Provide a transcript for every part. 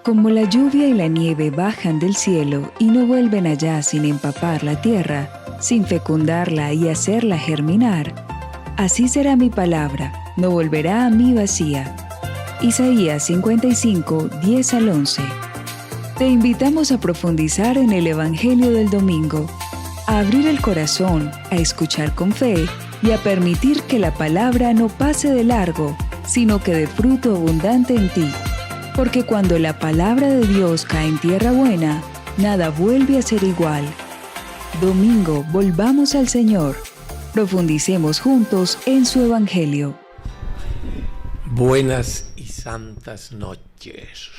Como la lluvia y la nieve bajan del cielo y no vuelven allá sin empapar la tierra, sin fecundarla y hacerla germinar, así será mi palabra, no volverá a mí vacía. Isaías 55, 10 al 11. Te invitamos a profundizar en el Evangelio del domingo, a abrir el corazón, a escuchar con fe y a permitir que la palabra no pase de largo, sino que dé fruto abundante en ti. Porque cuando la palabra de Dios cae en tierra buena, nada vuelve a ser igual. Domingo, volvamos al Señor. Profundicemos juntos en su Evangelio. Buenas y santas noches.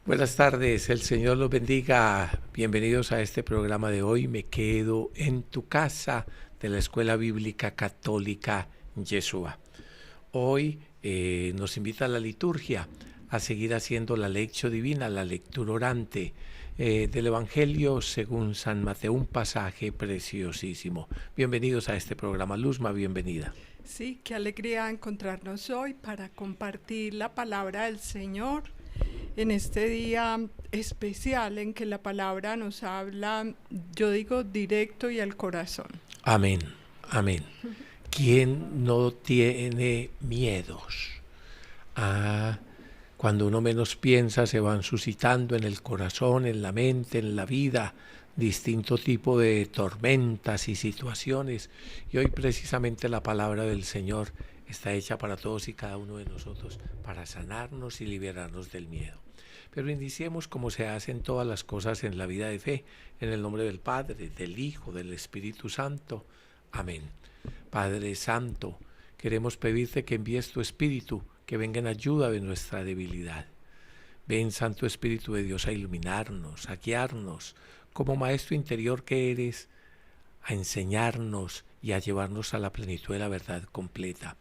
Buenas tardes, el Señor los bendiga. Bienvenidos a este programa de hoy. Me quedo en tu casa de la Escuela Bíblica Católica Yeshua. Hoy nos invita a la liturgia a seguir haciendo la lección divina, la lectura orante del Evangelio según San Mateo, un pasaje preciosísimo. Bienvenidos a este programa. Luzma, bienvenida. Sí, qué alegría encontrarnos hoy para compartir la palabra del Señor en este día especial en que la palabra nos habla, yo digo, directo y al corazón. Amén, amén. ¿Quién no tiene miedos? Cuando uno menos piensa se van suscitando en el corazón, en la mente, en la vida, distinto tipo de tormentas y situaciones. Y hoy precisamente la palabra del Señor está hecha para todos y cada uno de nosotros, para sanarnos y liberarnos del miedo. Pero iniciemos como se hacen todas las cosas en la vida de fe, en el nombre del Padre, del Hijo, del Espíritu Santo. Amén. Padre Santo, queremos pedirte que envíes tu Espíritu, que venga en ayuda de nuestra debilidad. Ven, Santo Espíritu de Dios, a iluminarnos, a guiarnos, como Maestro interior que eres, a enseñarnos y a llevarnos a la plenitud de la verdad completa.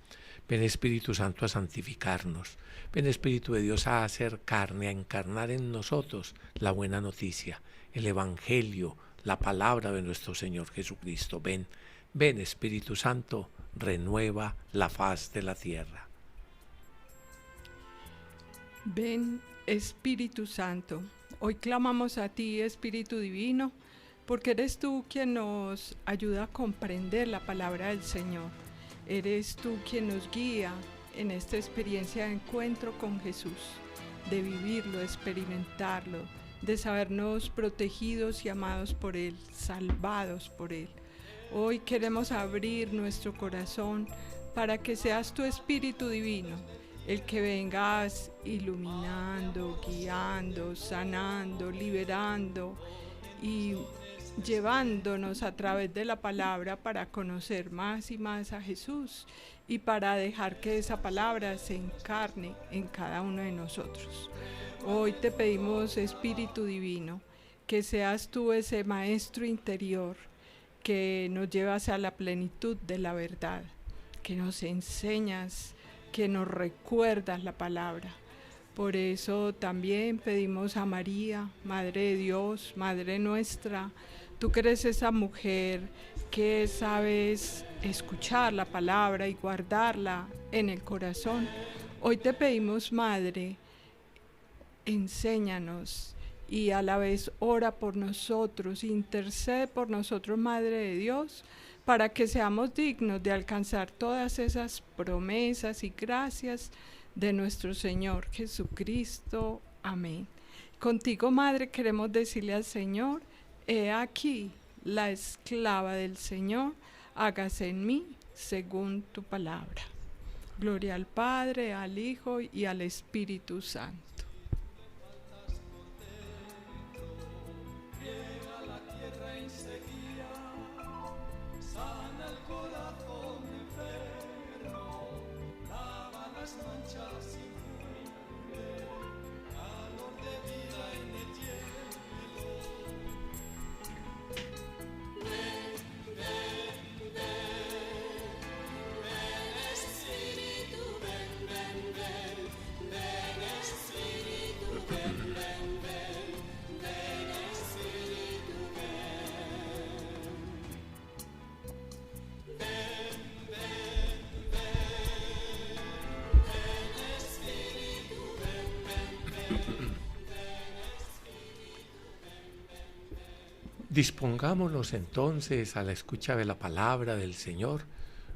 Ven, Espíritu Santo, a santificarnos. Ven, Espíritu de Dios, a hacer carne, a encarnar en nosotros la buena noticia, el Evangelio, la palabra de nuestro Señor Jesucristo. Ven, ven, Espíritu Santo, renueva la faz de la tierra. Ven, Espíritu Santo, hoy clamamos a ti, Espíritu Divino, porque eres tú quien nos ayuda a comprender la palabra del Señor. Eres tú quien nos guía en esta experiencia de encuentro con Jesús, de vivirlo, de experimentarlo, de sabernos protegidos y amados por Él, salvados por Él. Hoy queremos abrir nuestro corazón para que seas tu Espíritu Divino, el que vengas iluminando, guiando, sanando, liberando y llevándonos a través de la palabra para conocer más y más a Jesús y para dejar que esa palabra se encarne en cada uno de nosotros. Hoy te pedimos, Espíritu Divino, que seas tú ese maestro interior que nos llevas a la plenitud de la verdad, que nos enseñas, que nos recuerdas la palabra. Por eso también pedimos a María, Madre de Dios, Madre nuestra, tú que eres esa mujer que sabes escuchar la palabra y guardarla en el corazón. Hoy te pedimos, Madre, enséñanos y a la vez ora por nosotros, intercede por nosotros, Madre de Dios, para que seamos dignos de alcanzar todas esas promesas y gracias de nuestro Señor Jesucristo. Amén. Contigo, Madre, queremos decirle al Señor: he aquí la esclava del Señor, hágase en mí según tu palabra. Gloria al Padre, al Hijo y al Espíritu Santo. Espíritu, ven, ven, ven, ven, Espíritu. Dispongámonos entonces a la escucha de la palabra del Señor.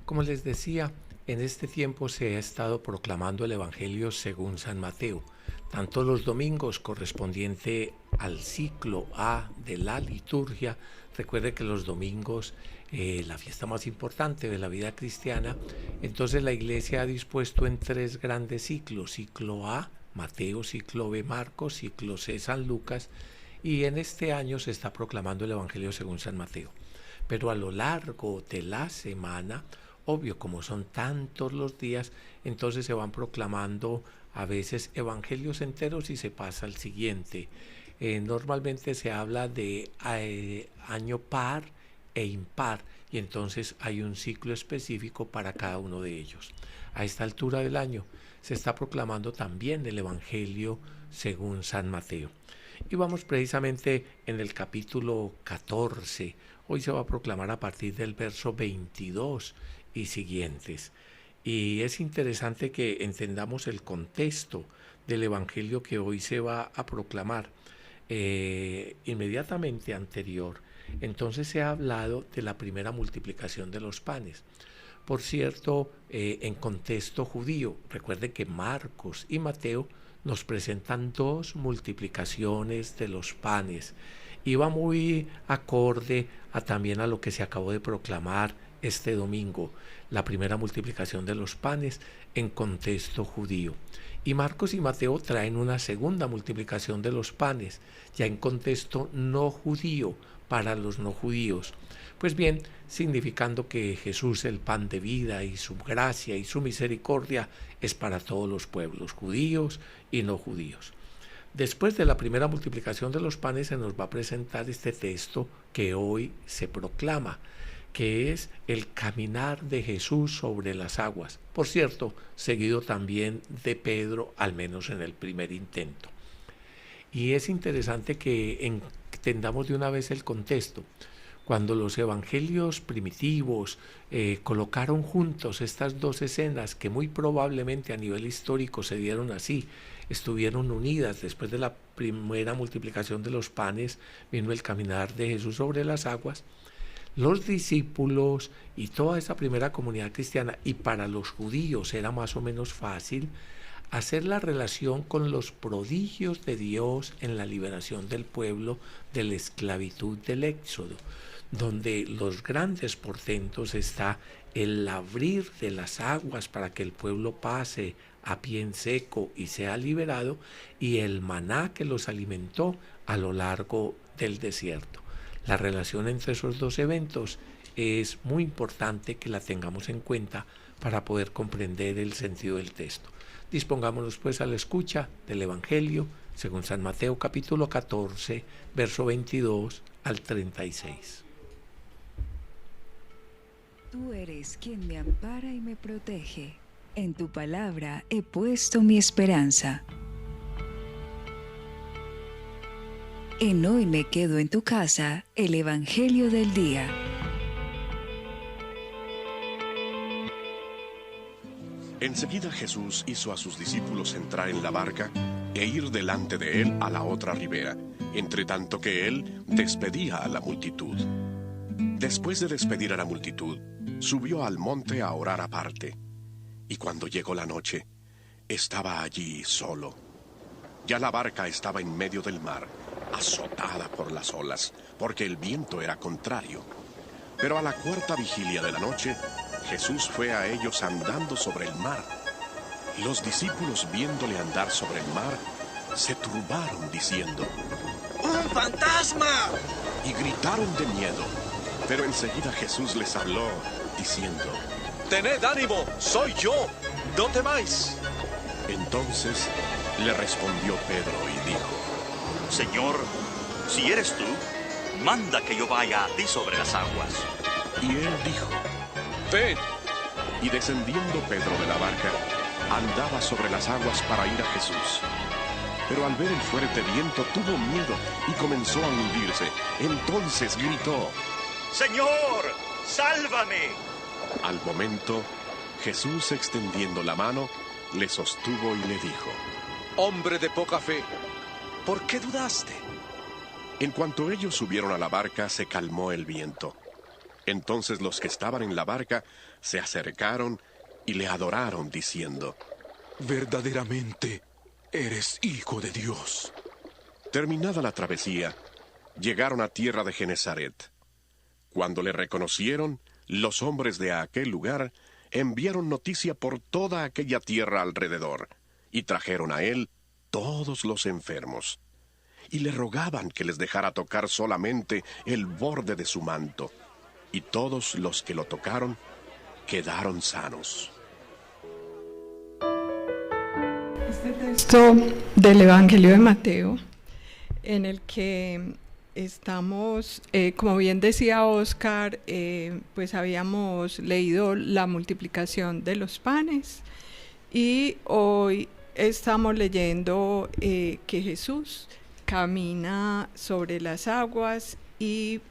Como les decía, en este tiempo se ha estado proclamando el Evangelio según San Mateo, tanto los domingos correspondiente al ciclo A de la liturgia. Recuerde que los domingos, la fiesta más importante de la vida cristiana, entonces la Iglesia ha dispuesto en 3 grandes ciclos: ciclo A, Mateo; ciclo B, Marcos; ciclo C, San Lucas. Y en este año se está proclamando el Evangelio según San Mateo. Pero a lo largo de la semana, obvio, como son tantos los días, entonces se van proclamando a veces evangelios enteros y se pasa al siguiente. Normalmente se habla de año par e impar, y entonces hay un ciclo específico para cada uno de ellos. A esta altura del año se está proclamando también el Evangelio según San Mateo. Y vamos precisamente en el capítulo 14. Hoy se va a proclamar a partir del verso 22 y siguientes. Y es interesante que entendamos el contexto del Evangelio que hoy se va a proclamar. Inmediatamente anterior, entonces se ha hablado de la primera multiplicación de los panes. Por cierto, en contexto judío. Recuerden que Marcos y Mateo nos presentan 2 multiplicaciones de los panes, y va muy acorde también a lo que se acabó de proclamar este domingo, la primera multiplicación de los panes en contexto judío. Y Marcos y Mateo traen una segunda multiplicación de los panes, ya en contexto no judío, para los no judíos. Pues bien, significando que Jesús, el pan de vida, y su gracia y su misericordia es para todos los pueblos, judíos y no judíos. Después de la primera multiplicación de los panes se nos va a presentar este texto que hoy se proclama, que es el caminar de Jesús sobre las aguas. Por cierto, seguido también de Pedro, al menos en el primer intento. Y es interesante que entendamos de una vez el contexto. Cuando los evangelios primitivos colocaron juntos estas 2 escenas, que muy probablemente a nivel histórico se dieron así, estuvieron unidas. Después de la primera multiplicación de los panes vino el caminar de Jesús sobre las aguas. Los discípulos y toda esa primera comunidad cristiana, y para los judíos era más o menos fácil hacer la relación con los prodigios de Dios en la liberación del pueblo de la esclavitud del Éxodo, donde los grandes portentos está el abrir de las aguas para que el pueblo pase a pie en seco y sea liberado, y el maná que los alimentó a lo largo del desierto. La relación entre esos 2 eventos es muy importante que la tengamos en cuenta para poder comprender el sentido del texto. Dispongámonos pues a la escucha del Evangelio según San Mateo capítulo 14, verso 22 al 36. Tú eres quien me ampara y me protege. En tu palabra he puesto mi esperanza. En Hoy me quedo en tu casa, el Evangelio del día. Enseguida Jesús hizo a sus discípulos entrar en la barca e ir delante de él a la otra ribera, entre tanto que él despedía a la multitud. Después de despedir a la multitud, subió al monte a orar aparte. Y cuando llegó la noche, estaba allí solo. Ya la barca estaba en medio del mar, azotada por las olas, porque el viento era contrario. Pero a la 4ª vigilia de la noche, Jesús fue a ellos andando sobre el mar. Los discípulos, viéndole andar sobre el mar, se turbaron diciendo: ¡Un fantasma! Y gritaron de miedo. Pero enseguida Jesús les habló, diciendo: ¡Tened ánimo! ¡Soy yo! ¡No temáis! Entonces le respondió Pedro y dijo: Señor, si eres tú, manda que yo vaya a ti sobre las aguas. Y él dijo: ¡Ven! Y descendiendo Pedro de la barca, andaba sobre las aguas para ir a Jesús. Pero al ver el fuerte viento tuvo miedo y comenzó a hundirse. Entonces gritó: ¡Señor, sálvame! Al momento, Jesús, extendiendo la mano, le sostuvo y le dijo: Hombre de poca fe, ¿por qué dudaste? En cuanto ellos subieron a la barca, se calmó el viento. Entonces los que estaban en la barca se acercaron y le adoraron, diciendo: Verdaderamente eres Hijo de Dios. Terminada la travesía, llegaron a tierra de Genesaret. Cuando le reconocieron, los hombres de aquel lugar enviaron noticia por toda aquella tierra alrededor, y trajeron a él todos los enfermos, y le rogaban que les dejara tocar solamente el borde de su manto, y todos los que lo tocaron quedaron sanos. Este texto del Evangelio de Mateo, en el que estamos, como bien decía Oscar, pues habíamos leído la multiplicación de los panes, y hoy estamos leyendo que Jesús camina sobre las aguas, y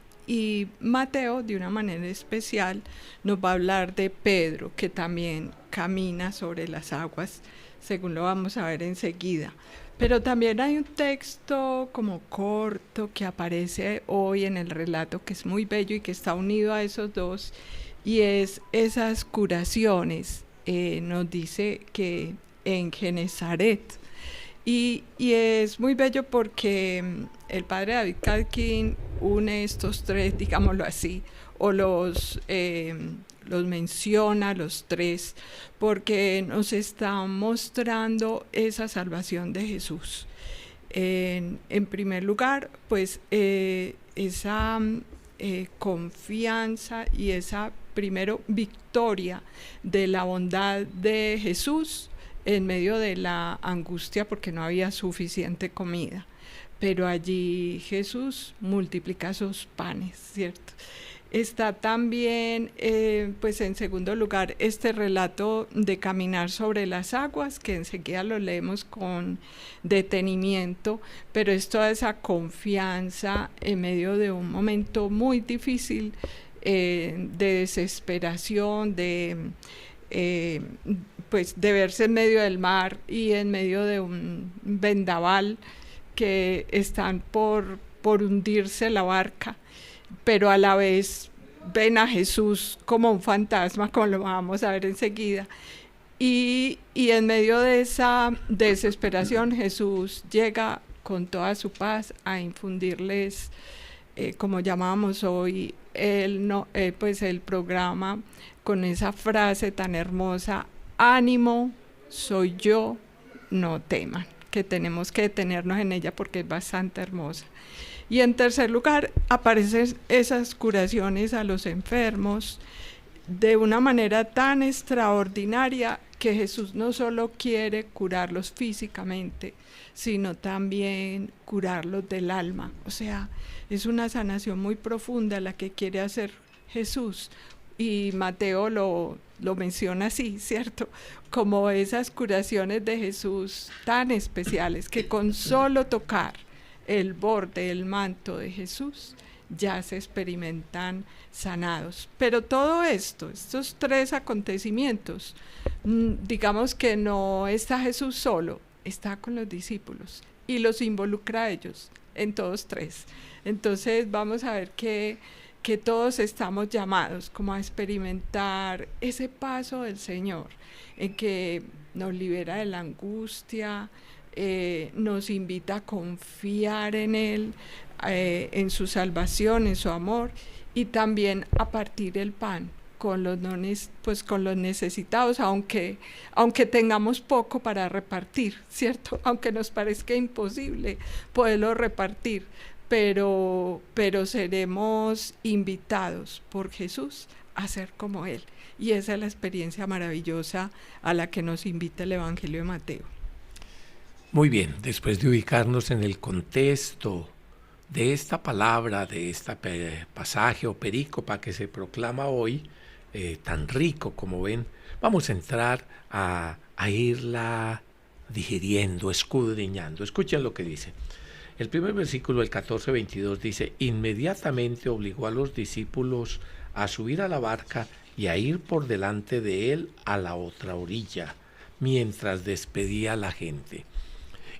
Mateo, de una manera especial, nos va a hablar de Pedro, que también camina sobre las aguas, según lo vamos a ver enseguida. Pero también hay un texto como corto que aparece hoy en el relato, que es muy bello y que está unido a esos dos, y es esas curaciones. Nos dice que en Genesaret, y es muy bello porque el padre David Calkin une estos tres, digámoslo así, o los menciona los tres, porque nos está mostrando esa salvación de Jesús. En primer lugar, pues esa confianza y esa primero victoria de la bondad de Jesús en medio de la angustia, porque no había suficiente comida, pero allí Jesús multiplica esos panes, ¿cierto? Está también, pues en segundo lugar, este relato de caminar sobre las aguas, que enseguida lo leemos con detenimiento, pero es toda esa confianza en medio de un momento muy difícil, de desesperación, pues de verse en medio del mar y en medio de un vendaval, que están por hundirse la barca, pero a la vez ven a Jesús como un fantasma, como lo vamos a ver enseguida, y en medio de esa desesperación Jesús llega con toda su paz a infundirles, como llamábamos hoy pues el programa, con esa frase tan hermosa: ánimo, soy yo, no teman, que tenemos que detenernos en ella porque es bastante hermosa. Y en tercer lugar, aparecen esas curaciones a los enfermos de una manera tan extraordinaria, que Jesús no solo quiere curarlos físicamente, sino también curarlos del alma. O sea, es una sanación muy profunda la que quiere hacer Jesús, y Mateo lo menciona así, ¿cierto? Como esas curaciones de Jesús tan especiales, que con solo tocar el borde del manto de Jesús ya se experimentan sanados. Pero todo esto, estos tres acontecimientos, digamos que no está Jesús solo, está con los discípulos y los involucra a ellos en todos tres. Entonces vamos a ver que todos estamos llamados como a experimentar ese paso del Señor, en que nos libera de la angustia, nos invita a confiar en Él, en su salvación, en su amor, y también a partir el pan con los con los necesitados, aunque tengamos poco para repartir, ¿cierto? Aunque nos parezca imposible poderlo repartir, pero seremos invitados por Jesús a ser como Él, y esa es la experiencia maravillosa a la que nos invita el Evangelio de Mateo. Muy bien, después de ubicarnos en el contexto de esta palabra, de este pasaje o perícopa que se proclama hoy, tan rico como ven, vamos a entrar a irla digiriendo, escudriñando. Escuchen lo que dice. El primer versículo, el 14-22, dice: inmediatamente obligó a los discípulos a subir a la barca y a ir por delante de él a la otra orilla, mientras despedía a la gente.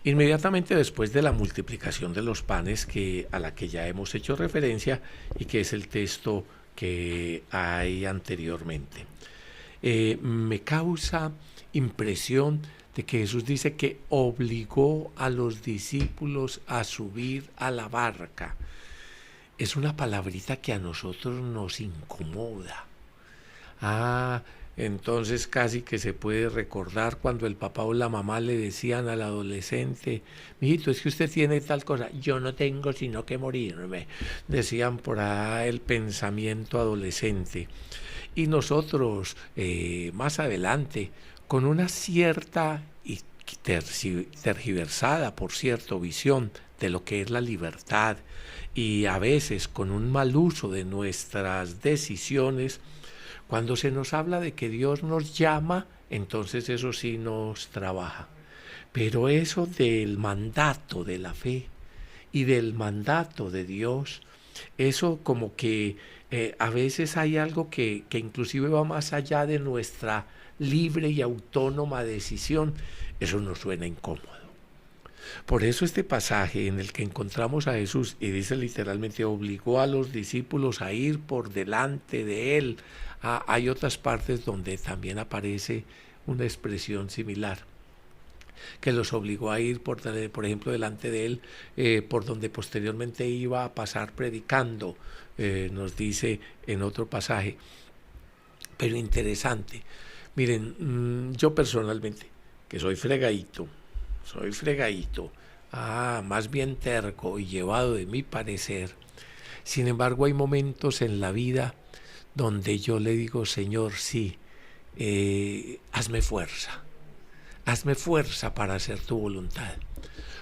Inmediatamente después de la multiplicación de los panes a la que ya hemos hecho referencia y que es el texto que hay anteriormente. Me causa impresión de que Jesús dice que obligó a los discípulos a subir a la barca. Es una palabrita que a nosotros nos incomoda. Entonces casi que se puede recordar cuando el papá o la mamá le decían al adolescente: mijito, es que usted tiene tal cosa. Yo no tengo sino que morirme, decían por ahí el pensamiento adolescente. Y nosotros más adelante, con una cierta y tergiversada, por cierto, visión de lo que es la libertad, y a veces con un mal uso de nuestras decisiones, cuando se nos habla de que Dios nos llama, entonces eso sí nos trabaja. Pero eso del mandato de la fe y del mandato de Dios, eso como que a veces hay algo que inclusive va más allá de nuestra libre y autónoma decisión. Eso nos suena incómodo. Por eso este pasaje en el que encontramos a Jesús, y dice literalmente, obligó a los discípulos a ir por delante de él. Hay otras partes donde también aparece una expresión similar, que los obligó a ir, por ejemplo, delante de él, por donde posteriormente iba a pasar predicando, nos dice en otro pasaje. Pero interesante. Miren, yo personalmente, que soy fregadito, más bien terco y llevado de mi parecer, sin embargo hay momentos en la vida donde yo le digo: Señor, sí, hazme fuerza para hacer tu voluntad,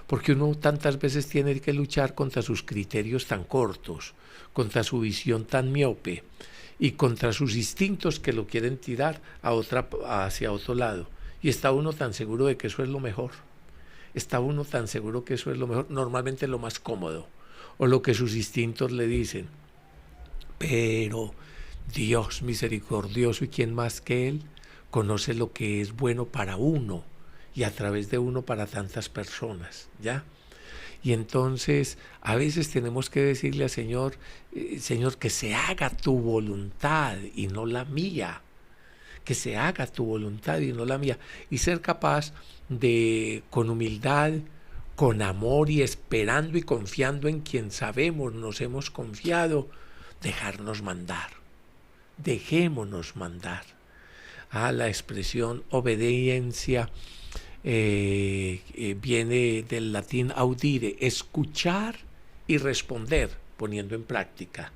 porque uno tantas veces tiene que luchar contra sus criterios tan cortos, contra su visión tan miope y contra sus instintos que lo quieren tirar hacia otro lado, y está uno tan seguro de que eso es lo mejor, normalmente lo más cómodo, o lo que sus instintos le dicen. Pero Dios misericordioso, y quién más que Él, conoce lo que es bueno para uno y a través de uno para tantas personas, ¿ya? Y entonces a veces tenemos que decirle al Señor: Señor, que se haga tu voluntad y no la mía, que se haga tu voluntad y no la mía, y ser capaz de, con humildad, con amor y esperando y confiando en quien sabemos nos hemos confiado, dejarnos mandar. Dejémonos mandar. La expresión obediencia viene del latín audire, escuchar y responder, poniendo en práctica.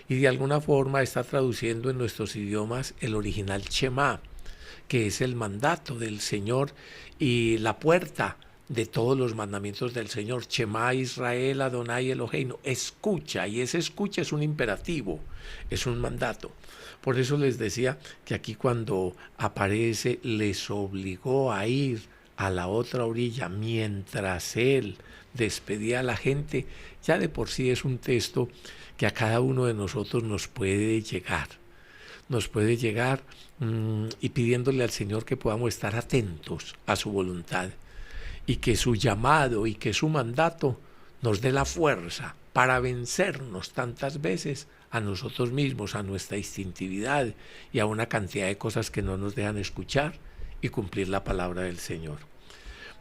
Y de alguna forma está traduciendo en nuestros idiomas el original Shema, que es el mandato del Señor y la puerta de todos los mandamientos del Señor. Shema Israel Adonai Eloheinu, escucha, y ese escucha es un imperativo, es un mandato. Por eso les decía que aquí cuando aparece, les obligó a ir a la otra orilla mientras él despedía a la gente, ya de por sí es un texto que a cada uno de nosotros nos puede llegar y pidiéndole al Señor que podamos estar atentos a su voluntad, y que su llamado y que su mandato nos dé la fuerza para vencernos tantas veces a nosotros mismos, a nuestra instintividad y a una cantidad de cosas que no nos dejan escuchar y cumplir la palabra del Señor.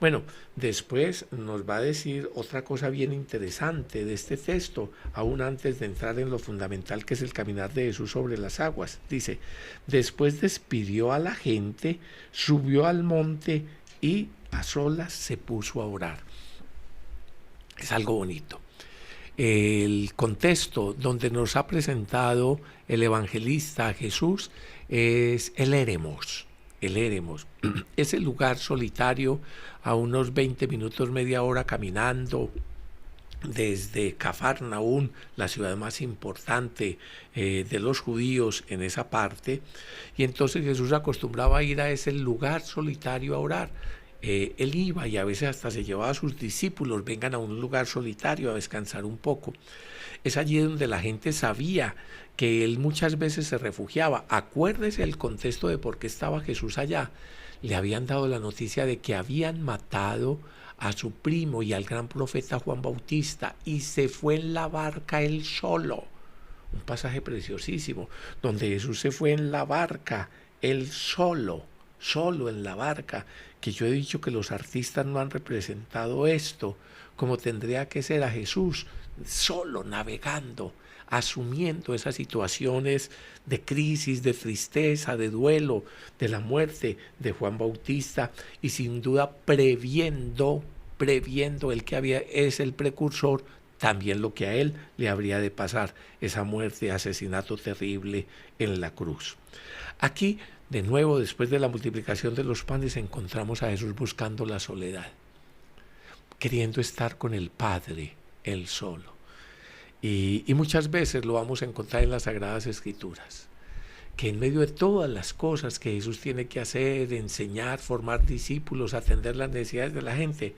Bueno, después nos va a decir otra cosa bien interesante de este texto, aún antes de entrar en lo fundamental que es el caminar de Jesús sobre las aguas. Dice: después despidió a la gente, subió al monte y a solas se puso a orar. Es algo bonito. El contexto donde nos ha presentado el evangelista Jesús es el Éremos. El Éremos es el lugar solitario a unos 20 minutos, media hora caminando desde Cafarnaún, la ciudad más importante de los judíos en esa parte, y entonces Jesús acostumbraba a ir a ese lugar solitario a orar. Él iba y a veces hasta se llevaba a sus discípulos: vengan a un lugar solitario a descansar un poco. Es allí donde la gente sabía que él muchas veces se refugiaba. Acuérdese el contexto de por qué estaba Jesús allá. Le habían dado la noticia de que habían matado a su primo y al gran profeta Juan Bautista y se fue en la barca él solo. Un pasaje preciosísimo, donde Jesús se fue en la barca él solo en la barca, que yo he dicho que los artistas no han representado esto como tendría que ser a Jesús, solo navegando, asumiendo esas situaciones de crisis, de tristeza, de duelo, de la muerte de Juan Bautista, y sin duda previendo el que es el precursor, también lo que a él le habría de pasar, esa muerte, asesinato terrible en la cruz. Aquí, de nuevo, después de la multiplicación de los panes, encontramos a Jesús buscando la soledad, queriendo estar con el Padre, él solo. Y muchas veces lo vamos a encontrar en las Sagradas Escrituras, que en medio de todas las cosas que Jesús tiene que hacer, enseñar, formar discípulos, atender las necesidades de la gente,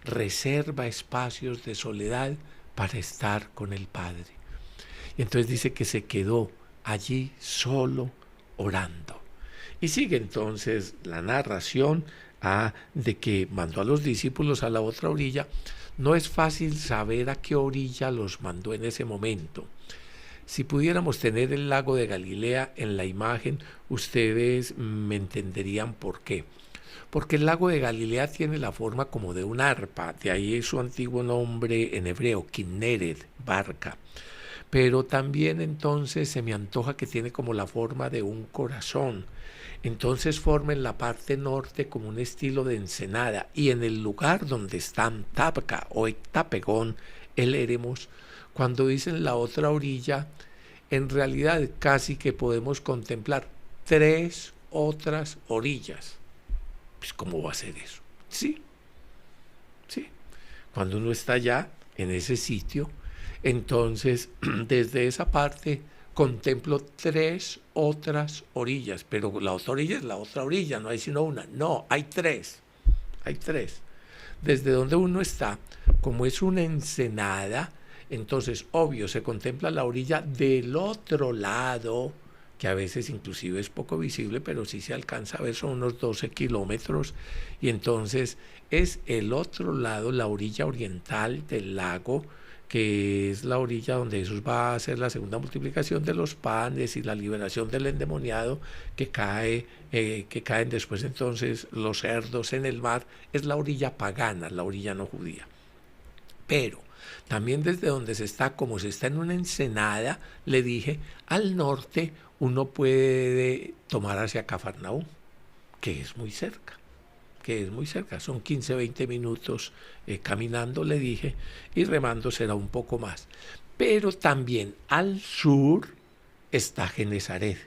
reserva espacios de soledad para estar con el Padre. Y entonces dice que se quedó allí solo orando. Y sigue entonces la narración de que mandó a los discípulos a la otra orilla. No es fácil saber a qué orilla los mandó en ese momento. Si pudiéramos tener el lago de Galilea en la imagen, ustedes me entenderían por qué. Porque el lago de Galilea tiene la forma como de un arpa, de ahí es su antiguo nombre en hebreo, Kinneret, barca. Pero también entonces se me antoja que tiene como la forma de un corazón. Entonces forma en la parte norte como un estilo de ensenada, y en el lugar donde están Tabca o Ectapegón, el Éremos, cuando dicen la otra orilla, en realidad casi que podemos contemplar 3 otras orillas. Pues ¿cómo va a ser eso? Sí. Cuando uno está allá, en ese sitio, entonces desde esa parte contemplo 3 otras orillas, pero la otra orilla es la otra orilla, no hay sino una. No, hay 3. Desde donde uno está, como es una ensenada, entonces, obvio, se contempla la orilla del otro lado, que a veces inclusive es poco visible, pero sí se alcanza a ver, son unos 12 kilómetros, y entonces es el otro lado, la orilla oriental del lago, que es la orilla donde Jesús va a hacer la segunda multiplicación de los panes y la liberación del endemoniado, que caen después entonces los cerdos en el mar. Es la orilla pagana, la orilla no judía. Pero también desde donde se está, como se está en una ensenada, le dije, al norte uno puede tomar hacia Cafarnaúm, que es muy cerca, son 15, 20 minutos caminando, le dije, y remando será un poco más. Pero también al sur está Genesaret,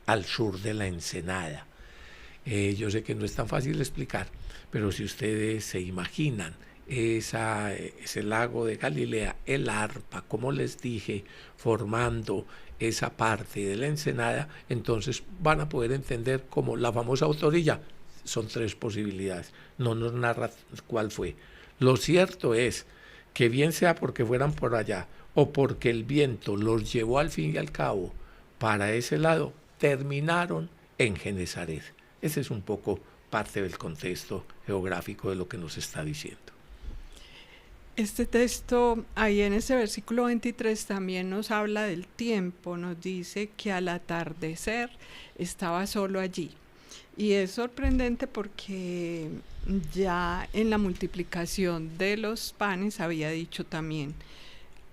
al sur de la ensenada. Yo sé que no es tan fácil explicar, pero si ustedes se imaginan ese lago de Galilea, el arpa, como les dije, formando esa parte de la ensenada, entonces van a poder entender como la famosa autorilla. Son 3 posibilidades, no nos narra cuál fue. Lo cierto es que bien sea porque fueran por allá o porque el viento los llevó al fin y al cabo para ese lado, terminaron en Genesaret. Ese es un poco parte del contexto geográfico de lo que nos está diciendo. Este texto, ahí en ese versículo 23, también nos habla del tiempo, nos dice que al atardecer estaba solo allí. Y es sorprendente porque ya en la multiplicación de los panes había dicho también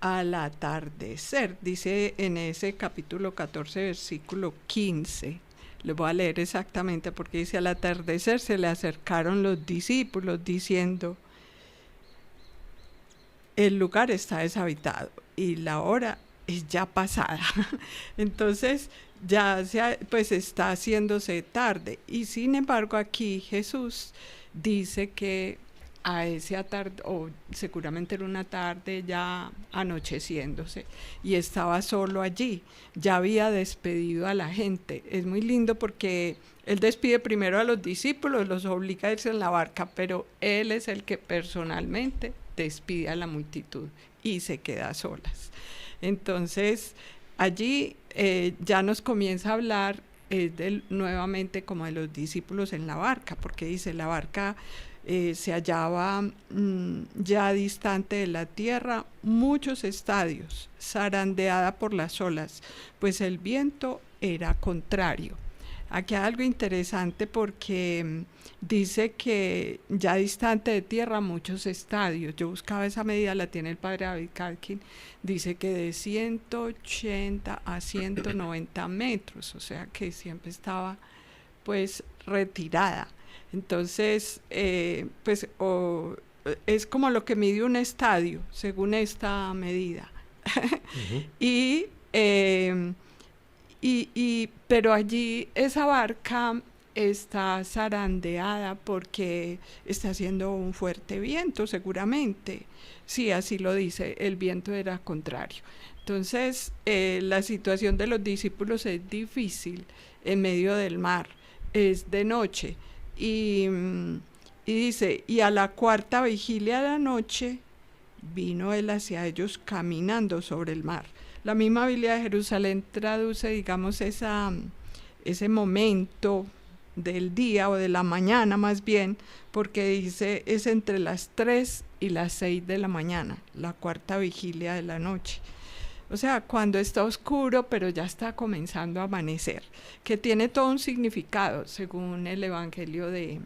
al atardecer, dice en ese capítulo 14, versículo 15. Le voy a leer exactamente porque dice: al atardecer se le acercaron los discípulos diciendo: el lugar está deshabitado y la hora es ya pasada. Entonces ya pues está haciéndose tarde, y sin embargo aquí Jesús dice que a ese atarde, o seguramente era una tarde ya anocheciéndose, y estaba solo allí, ya había despedido a la gente. Es muy lindo porque él despide primero a los discípulos, los obliga a irse en la barca, pero él es el que personalmente despide a la multitud y se queda a solas. Entonces allí ya nos comienza a hablar es nuevamente como de los discípulos en la barca, porque dice, la barca se hallaba ya distante de la tierra muchos estadios, zarandeada por las olas, pues el viento era contrario. Aquí hay algo interesante porque dice que ya distante de tierra muchos estadios. Yo buscaba esa medida, la tiene el padre David Calkin, dice que de 180 a 190 metros, o sea que siempre estaba pues retirada. Entonces, pues es como lo que mide un estadio, según esta medida. Pero allí esa barca está zarandeada porque está haciendo un fuerte viento, seguramente. Sí, así lo dice, el viento era contrario. Entonces, la situación de los discípulos es difícil en medio del mar, es de noche. Y dice, y a la cuarta vigilia de la noche vino él hacia ellos caminando sobre el mar. La misma Biblia de Jerusalén traduce, digamos, ese momento del día o de la mañana más bien, porque dice, es entre las 3 y las 6 de la mañana, la cuarta vigilia de la noche. O sea, cuando está oscuro, pero ya está comenzando a amanecer, que tiene todo un significado, según el Evangelio de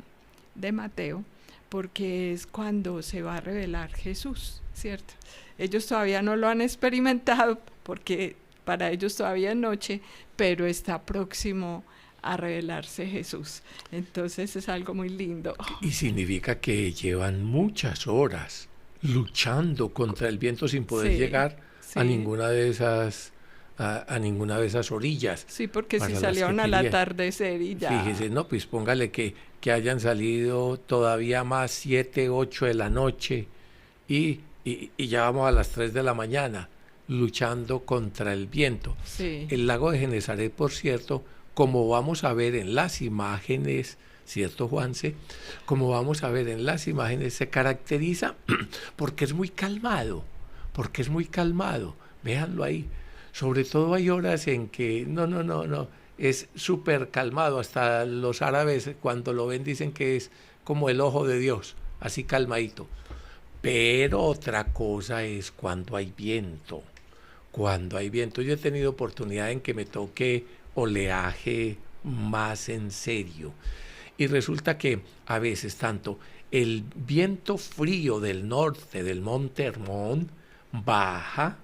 Mateo, porque es cuando se va a revelar Jesús, ¿cierto? Ellos todavía no lo han experimentado, porque para ellos todavía es noche, pero está próximo a revelarse Jesús. Entonces es algo muy lindo. Y significa que llevan muchas horas luchando contra el viento sin poder llegar a ninguna de esas orillas. Sí, porque si salieron al atardecer y ya. Fíjese, no, pues póngale que hayan salido todavía más 7, 8 de la noche y ya vamos a las 3 de la mañana luchando contra el viento. Sí. El lago de Genesaret, por cierto, como vamos a ver en las imágenes, ¿cierto, Juanse? Como vamos a ver en las imágenes, se caracteriza porque es muy calmado, véanlo ahí. Sobre todo hay horas en que no, es súper calmado, hasta los árabes cuando lo ven dicen que es como el ojo de Dios, así calmadito. Pero otra cosa es cuando hay viento. Yo he tenido oportunidad en que me toque oleaje más en serio. Y resulta que a veces tanto el viento frío del norte del Monte Hermón baja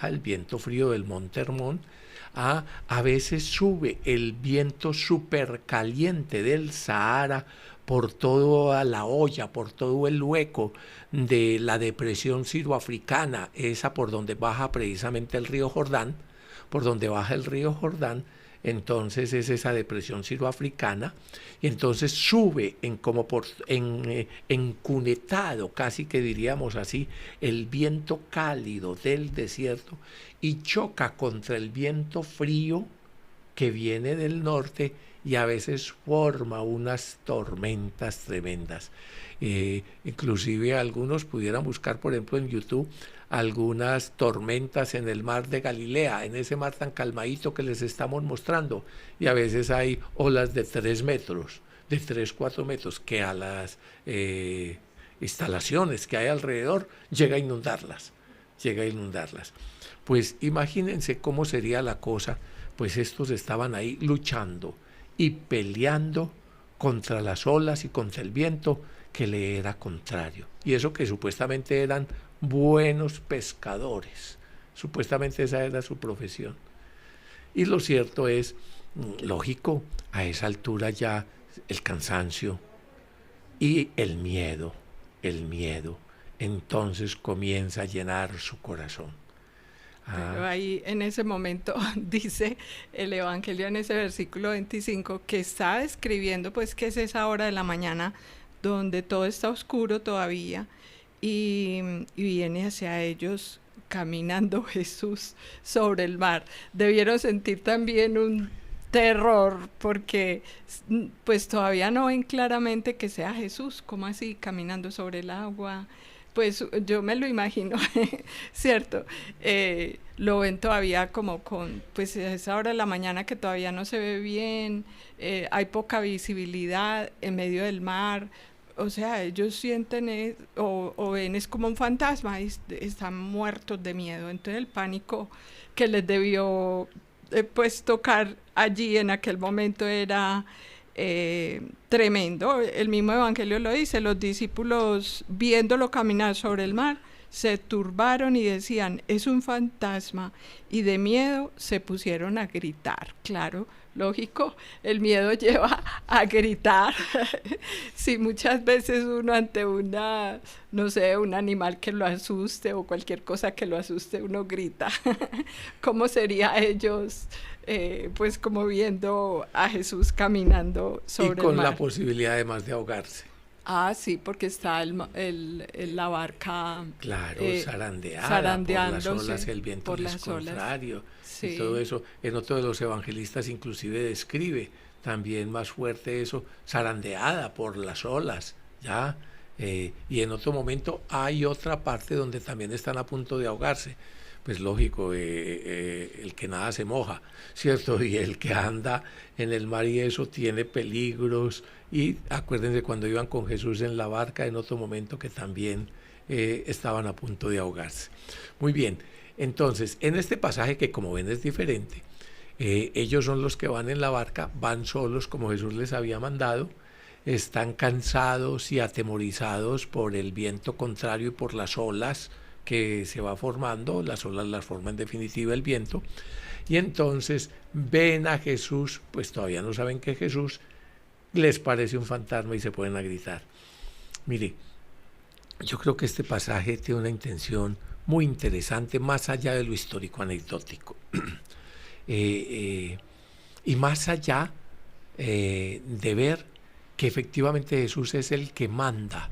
el viento frío del Monte Hermón, a veces sube el viento súper caliente del Sahara por toda la olla, por todo el hueco de la depresión siroafricana, esa por donde baja precisamente el río Jordán, entonces es esa depresión siroafricana, y entonces sube encunetado, casi que diríamos así, el viento cálido del desierto y choca contra el viento frío que viene del norte y a veces forma unas tormentas tremendas. Inclusive algunos pudieran buscar, por ejemplo, en YouTube, algunas tormentas en el mar de Galilea, en ese mar tan calmadito que les estamos mostrando, y a veces hay olas de 3 metros, de 3, 4 metros, que a las instalaciones que hay alrededor llega a inundarlas. Pues imagínense cómo sería la cosa, pues estos estaban ahí luchando y peleando contra las olas y contra el viento que le era contrario. Y eso que supuestamente eran buenos pescadores, supuestamente esa era su profesión. Y lo cierto es, lógico, a esa altura ya el cansancio y el miedo, entonces comienza a llenar su corazón. Pero ahí en ese momento dice el Evangelio en ese versículo 25 que está describiendo pues que es esa hora de la mañana donde todo está oscuro todavía y viene hacia ellos caminando Jesús sobre el mar. Debieron sentir también un terror porque pues todavía no ven claramente que sea Jesús, ¿cómo así? Caminando sobre el agua, pues yo me lo imagino, ¿cierto? Lo ven todavía como pues a esa hora de la mañana que todavía no se ve bien, hay poca visibilidad en medio del mar. O sea, ellos sienten o ven es como un fantasma y están muertos de miedo. Entonces el pánico que les debió pues tocar allí en aquel momento era tremendo. El mismo Evangelio lo dice, los discípulos viéndolo caminar sobre el mar se turbaron y decían, es un fantasma, y de miedo se pusieron a gritar. Claro, lógico, el miedo lleva a gritar. Si muchas veces uno ante no sé, un animal que lo asuste o cualquier cosa que lo asuste, uno grita. ¿Cómo sería ellos, pues como viendo a Jesús caminando sobre el mar? Y con la posibilidad además de ahogarse. Ah, sí, porque está la barca, claro, zarandeada por las olas, el viento por les las olas. contrario, Sí. y todo eso. En otro de los evangelistas inclusive describe también más fuerte eso, zarandeada por las olas, ¿ya? Y en otro momento hay otra parte donde también están a punto de ahogarse. Pues lógico, el que nada se moja, ¿cierto? Y el que anda en el mar y eso tiene peligros. Y acuérdense cuando iban con Jesús en la barca en otro momento que también estaban a punto de ahogarse. Muy bien, entonces en este pasaje que como ven es diferente, ellos son los que van en la barca, van solos como Jesús les había mandado, están cansados y atemorizados por el viento contrario y por las olas que se va formando, las olas las forma en definitiva el viento, y entonces ven a Jesús, pues todavía no saben que Jesús, les parece un fantasma y se ponen a gritar. Mire, yo creo que este pasaje tiene una intención muy interesante, más allá de lo histórico anecdótico, y más allá de ver que efectivamente Jesús es el que manda,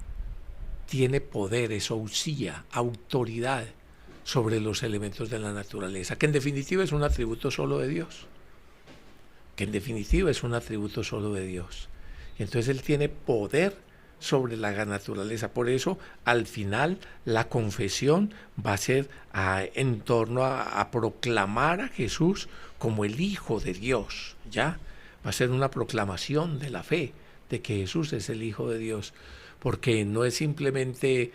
tiene poderes, ousia, autoridad sobre los elementos de la naturaleza, que en definitiva es un atributo solo de Dios. Y entonces Él tiene poder sobre la naturaleza. Por eso, al final, la confesión va a ser en torno a proclamar a Jesús como el Hijo de Dios, ¿ya? Va a ser una proclamación de la fe, de que Jesús es el Hijo de Dios. Porque no es simplemente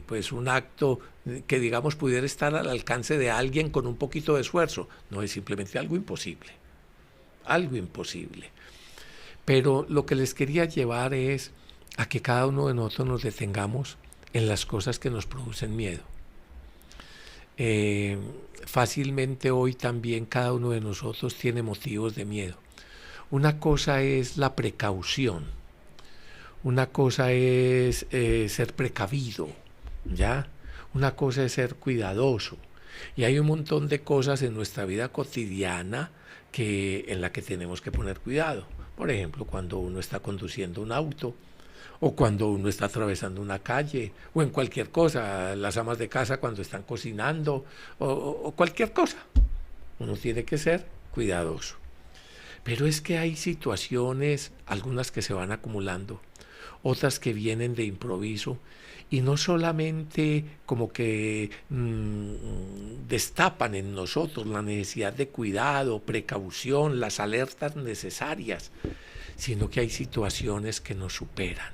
pues un acto que digamos pudiera estar al alcance de alguien con un poquito de esfuerzo, no es simplemente algo imposible, pero lo que les quería llevar es a que cada uno de nosotros nos detengamos en las cosas que nos producen miedo. Fácilmente hoy también cada uno de nosotros tiene motivos de miedo. Una cosa es la precaución. Una cosa es ser precavido, ¿ya? Una cosa es ser cuidadoso. Y hay un montón de cosas en nuestra vida cotidiana en la que tenemos que poner cuidado. Por ejemplo, cuando uno está conduciendo un auto, o cuando uno está atravesando una calle, o en cualquier cosa, las amas de casa cuando están cocinando, o cualquier cosa. Uno tiene que ser cuidadoso. Pero es que hay situaciones, algunas que se van acumulando, otras que vienen de improviso, y no solamente como que destapan en nosotros la necesidad de cuidado, precaución, las alertas necesarias, sino que hay situaciones que nos superan,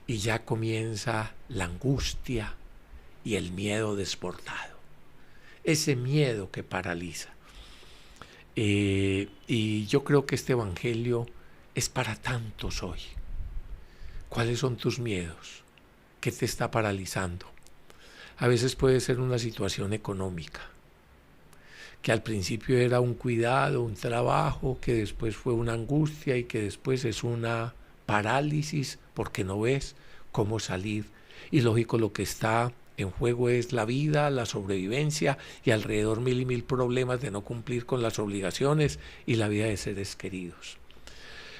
y ya comienza la angustia y el miedo desbordado, ese miedo que paraliza. Y yo creo que este evangelio es para tantos hoy. ¿Cuáles son tus miedos? ¿Qué te está paralizando? A veces puede ser una situación económica, que al principio era un cuidado, un trabajo, que después fue una angustia y que después es una parálisis porque no ves cómo salir. Y lógico, lo que está en juego es la vida, la sobrevivencia y alrededor mil y mil problemas de no cumplir con las obligaciones y la vida de seres queridos.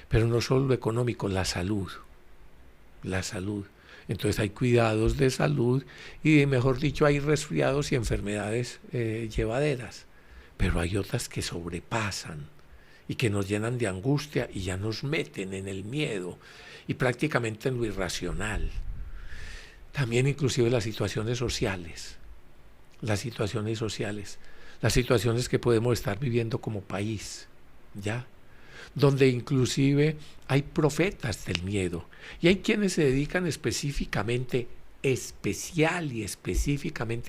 Pero no solo lo económico, la salud. Entonces hay cuidados de salud y, mejor dicho, hay resfriados y enfermedades llevaderas, pero hay otras que sobrepasan y que nos llenan de angustia y ya nos meten en el miedo y prácticamente en lo irracional. También inclusive las situaciones sociales, las situaciones que podemos estar viviendo como país, ¿ya? Donde inclusive hay profetas del miedo y hay quienes se dedican específicamente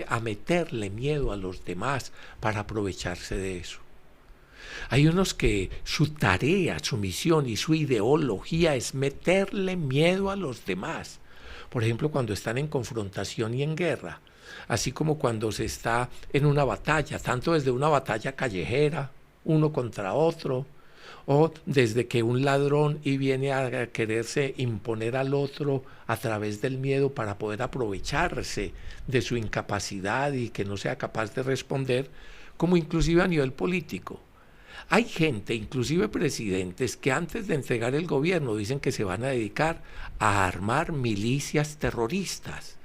a meterle miedo a los demás para aprovecharse de eso. Hay unos que su tarea, su misión y su ideología es meterle miedo a los demás. Por ejemplo, cuando están en confrontación y en guerra, así como cuando se está en una batalla, tanto desde una batalla callejera, uno contra otro, o desde que un ladrón y viene a quererse imponer al otro a través del miedo para poder aprovecharse de su incapacidad y que no sea capaz de responder, como inclusive a nivel político. Hay gente, inclusive presidentes, que antes de entregar el gobierno dicen que se van a dedicar a armar milicias terroristas.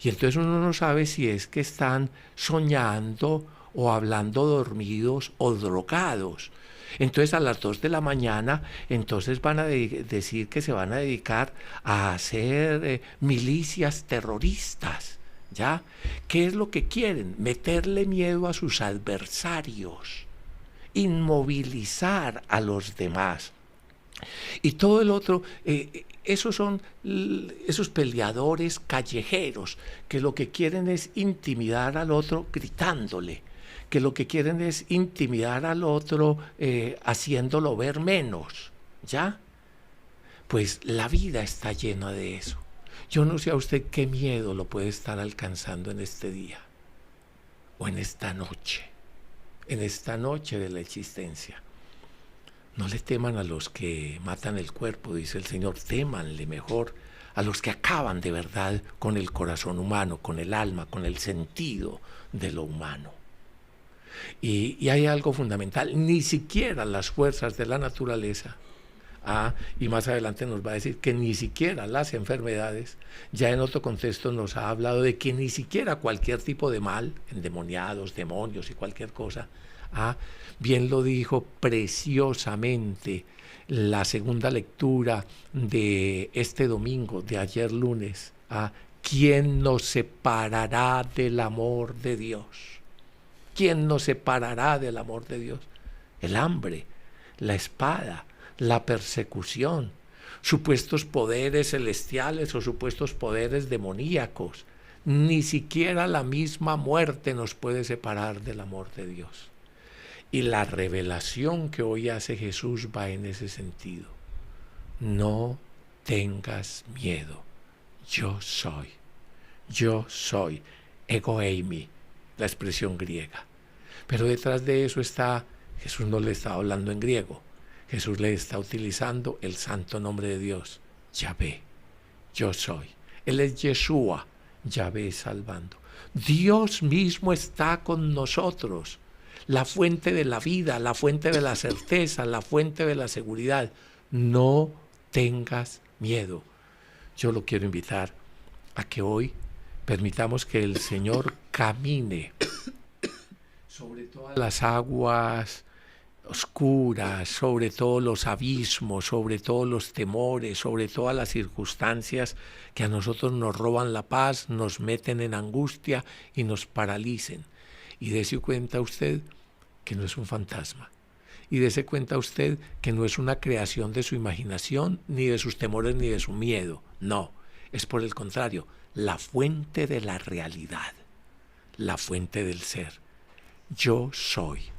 Y entonces uno no sabe si es que están soñando o hablando dormidos o drogados. Entonces a las 2 de la mañana entonces van a decir que se van a dedicar a hacer milicias terroristas, ¿ya? ¿Qué es lo que quieren? Meterle miedo a sus adversarios, inmovilizar a los demás. Y todo el otro, esos son esos peleadores callejeros que lo que quieren es intimidar al otro gritándole, que lo que quieren es intimidar al otro haciéndolo ver menos, ¿ya? Pues la vida está llena de eso. Yo no sé a usted qué miedo lo puede estar alcanzando en este día o en esta noche de la existencia. No le teman a los que matan el cuerpo, dice el Señor, témanle mejor a los que acaban de verdad con el corazón humano, con el alma, con el sentido de lo humano. Y hay algo fundamental, ni siquiera las fuerzas de la naturaleza, y más adelante nos va a decir que ni siquiera las enfermedades, ya en otro contexto nos ha hablado de que ni siquiera cualquier tipo de mal, endemoniados, demonios y cualquier cosa, bien lo dijo preciosamente la segunda lectura de este domingo, de ayer lunes, ¿quién nos separará del amor de Dios? ¿Quién nos separará del amor de Dios? El hambre, la espada, la persecución, supuestos poderes celestiales o supuestos poderes demoníacos. Ni siquiera la misma muerte nos puede separar del amor de Dios. Y la revelación que hoy hace Jesús va en ese sentido. No tengas miedo. Yo soy, ego eimi, la expresión griega. Pero detrás de eso está, Jesús no le está hablando en griego, Jesús le está utilizando el santo nombre de Dios, Yahvé, yo soy. Él es Yeshua, Yahvé salvando. Dios mismo está con nosotros, la fuente de la vida, la fuente de la certeza, la fuente de la seguridad. No tengas miedo. Yo lo quiero invitar a que hoy permitamos que el Señor camine sobre todas las aguas oscuras, sobre todos los abismos, sobre todos los temores, sobre todas las circunstancias que a nosotros nos roban la paz, nos meten en angustia y nos paralicen. Y dése cuenta usted que no es un fantasma. Y dése cuenta usted que no es una creación de su imaginación, ni de sus temores, ni de su miedo. No, es por el contrario, la fuente de la realidad, la fuente del ser. Yo soy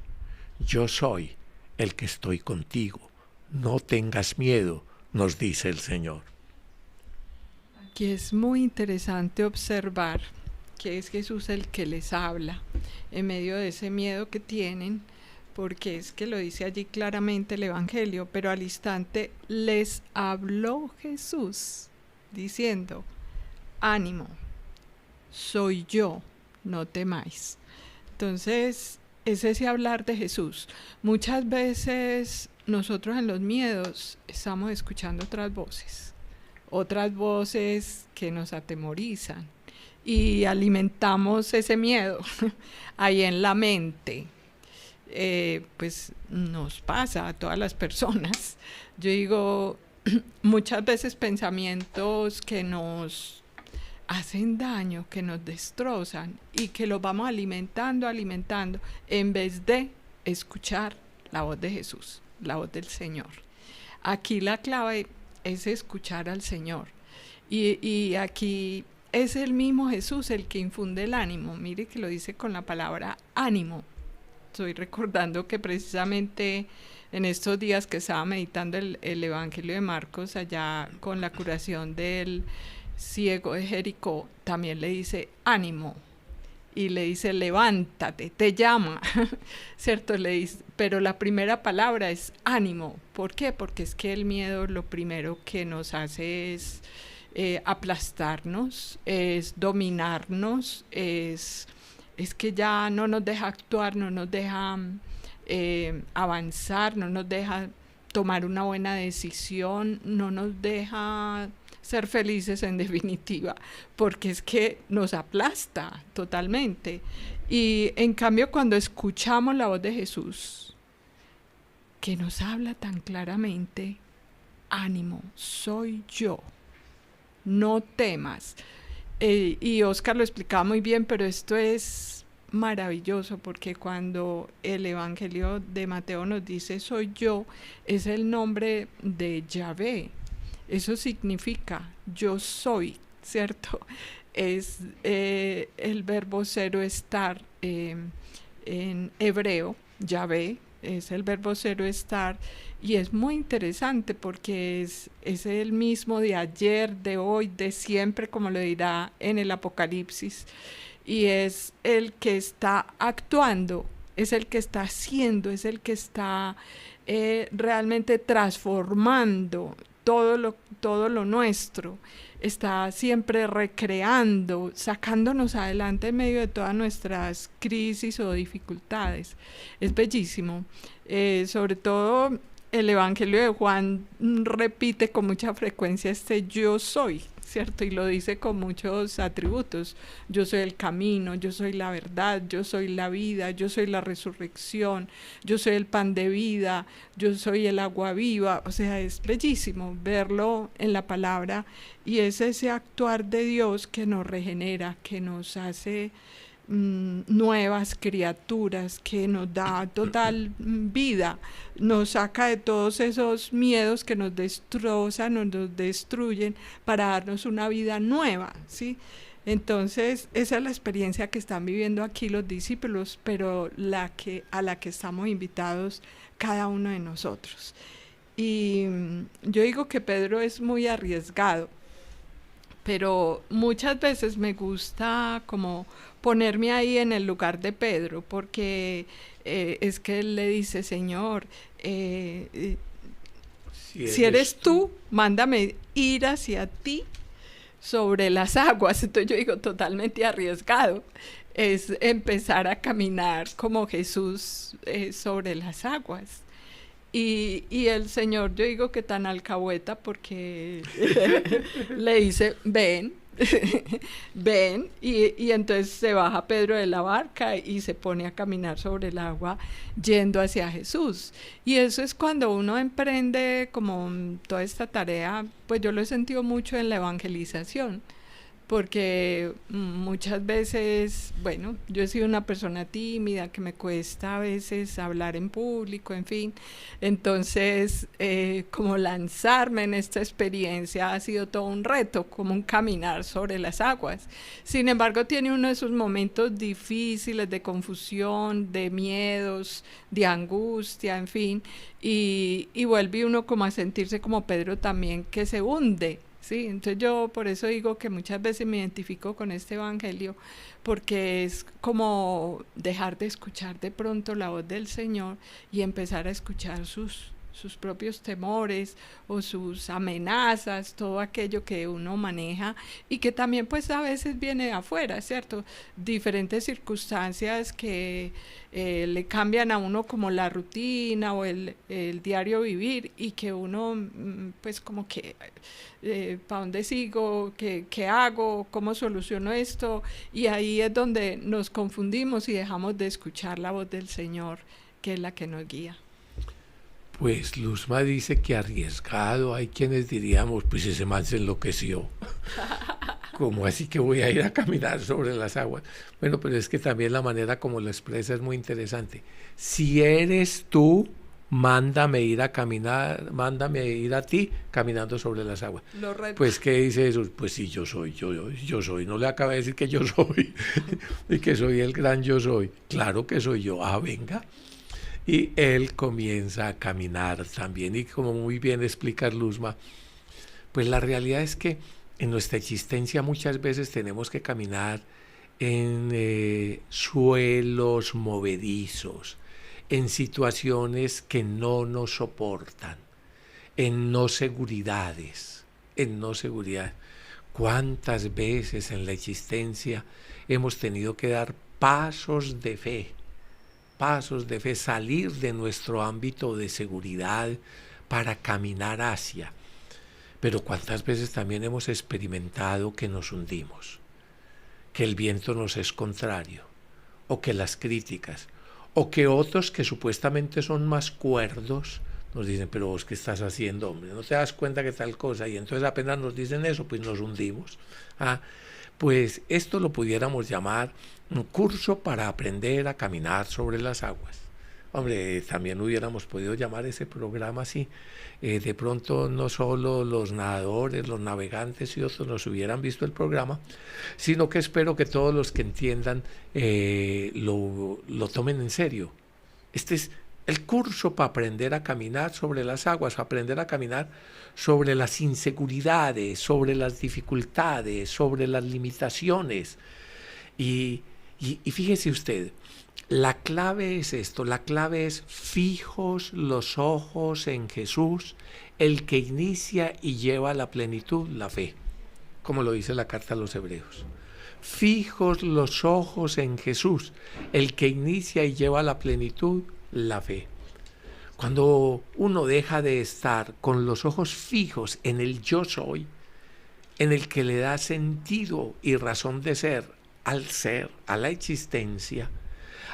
el que estoy contigo. No tengas miedo, nos dice el Señor. Aquí es muy interesante observar que es Jesús el que les habla en medio de ese miedo que tienen, porque es que lo dice allí claramente el Evangelio, pero al instante les habló Jesús diciendo: ánimo, soy yo, no temáis. Entonces, es ese hablar de Jesús. Muchas veces nosotros en los miedos estamos escuchando otras voces que nos atemorizan y alimentamos ese miedo ahí en la mente. Pues nos pasa a todas las personas. Yo digo, muchas veces pensamientos que nos hacen daño, que nos destrozan y que los vamos alimentando, en vez de escuchar la voz de Jesús, la voz del Señor. Aquí la clave es escuchar al Señor. Y aquí es el mismo Jesús el que infunde el ánimo. Mire que lo dice con la palabra ánimo. Estoy recordando que precisamente en estos días que estaba meditando el Evangelio de Marcos, allá con la curación del ciego de Jericó, también le dice ánimo. Y le dice levántate, te llama, ¿cierto? Le dice, pero la primera palabra es ánimo. ¿Por qué? Porque es que el miedo lo primero que nos hace es aplastarnos, es dominarnos, es que ya no nos deja actuar, no nos deja avanzar, no nos deja tomar una buena decisión, no nos deja ser felices en definitiva, porque es que nos aplasta totalmente. Y en cambio cuando escuchamos la voz de Jesús, que nos habla tan claramente, ánimo, soy yo, no temas. Y Oscar lo explicaba muy bien, pero esto es maravilloso, porque cuando el Evangelio de Mateo nos dice soy yo, es el nombre de Yahvé. Eso significa yo soy, ¿cierto? Es el verbo cero estar en hebreo, Yahvé, es el verbo cero estar, y es muy interesante porque es el mismo de ayer, de hoy, de siempre, como lo dirá en el Apocalipsis, y es el que está actuando, es el que está haciendo, es el que está realmente transformando todo lo nuestro, está siempre recreando, sacándonos adelante en medio de todas nuestras crisis o dificultades. Es bellísimo. Sobre todo el Evangelio de Juan repite con mucha frecuencia este yo soy, ¿cierto? Y lo dice con muchos atributos. Yo soy el camino, yo soy la verdad, yo soy la vida, yo soy la resurrección, yo soy el pan de vida, yo soy el agua viva. O sea, es bellísimo verlo en la palabra, y es ese actuar de Dios que nos regenera, que nos hace nuevas criaturas, que nos da total vida, nos saca de todos esos miedos que nos destrozan, nos destruyen, para darnos una vida nueva, ¿sí? Entonces esa es la experiencia que están viviendo aquí los discípulos, pero a la que estamos invitados cada uno de nosotros. Y yo digo que Pedro es muy arriesgado, pero muchas veces me gusta como ponerme ahí en el lugar de Pedro, porque es que él le dice, Señor, si eres tú, mándame ir hacia ti sobre las aguas. Entonces yo digo, totalmente arriesgado, es empezar a caminar como Jesús sobre las aguas. Y el Señor, yo digo que tan alcahueta, porque le dice, ven, ven, y entonces se baja Pedro de la barca y se pone a caminar sobre el agua yendo hacia Jesús. Y eso es cuando uno emprende como toda esta tarea, pues yo lo he sentido mucho en la evangelización, porque muchas veces, bueno, yo he sido una persona tímida, que me cuesta a veces hablar en público, en fin, entonces como lanzarme en esta experiencia ha sido todo un reto, como un caminar sobre las aguas. Sin embargo, tiene uno de esos momentos difíciles de confusión, de miedos, de angustia, en fin, y vuelve uno como a sentirse como Pedro también, que se hunde. Sí, entonces yo por eso digo que muchas veces me identifico con este evangelio, porque es como dejar de escuchar de pronto la voz del Señor y empezar a escuchar sus propios temores o sus amenazas, todo aquello que uno maneja y que también pues a veces viene de afuera, ¿cierto? Diferentes circunstancias que le cambian a uno como la rutina o el diario vivir, y que uno pues como que ¿para dónde sigo? ¿Qué hago? ¿Cómo soluciono esto? Y ahí es donde nos confundimos y dejamos de escuchar la voz del Señor, que es la que nos guía. Pues Luzma dice que arriesgado, hay quienes diríamos, pues ese man se enloqueció. ¿Cómo así que voy a ir a caminar sobre las aguas? Bueno, pero es que también la manera como lo expresa es muy interesante. Si eres tú, mándame ir a caminar, mándame ir a ti caminando sobre las aguas. Lo reto. Pues, ¿qué dice Jesús? Pues sí, yo soy. No le acaba de decir que yo soy y que soy el gran yo soy. Claro que soy yo. Ah, venga. Y él comienza a caminar también. Y como muy bien explica Luzma, pues la realidad es que en nuestra existencia muchas veces tenemos que caminar en suelos movedizos, en situaciones que no nos soportan, en no seguridades, en no seguridad. ¿Cuántas veces en la existencia hemos tenido que dar pasos de fe, salir de nuestro ámbito de seguridad para caminar hacia? Pero cuántas veces también hemos experimentado que nos hundimos, que el viento nos es contrario, o que las críticas, o que otros que supuestamente son más cuerdos nos dicen, pero vos qué estás haciendo, hombre, no te das cuenta que tal cosa, y entonces apenas nos dicen eso, pues nos hundimos. Pues esto lo pudiéramos llamar un curso para aprender a caminar sobre las aguas. Hombre, también hubiéramos podido llamar ese programa así. De pronto no solo los nadadores, los navegantes y otros nos hubieran visto el programa, sino que espero que todos los que entiendan lo tomen en serio. Este es el curso para aprender a caminar sobre las aguas, aprender a caminar sobre las inseguridades, sobre las dificultades, sobre las limitaciones. Y fíjese usted, la clave es esto, la clave es fijos los ojos en Jesús, el que inicia y lleva a la plenitud la fe, como lo dice la carta a los Hebreos. Fijos los ojos en Jesús, el que inicia y lleva a la plenitud la fe. Cuando uno deja de estar con los ojos fijos en el yo soy, en el que le da sentido y razón de ser, a la existencia,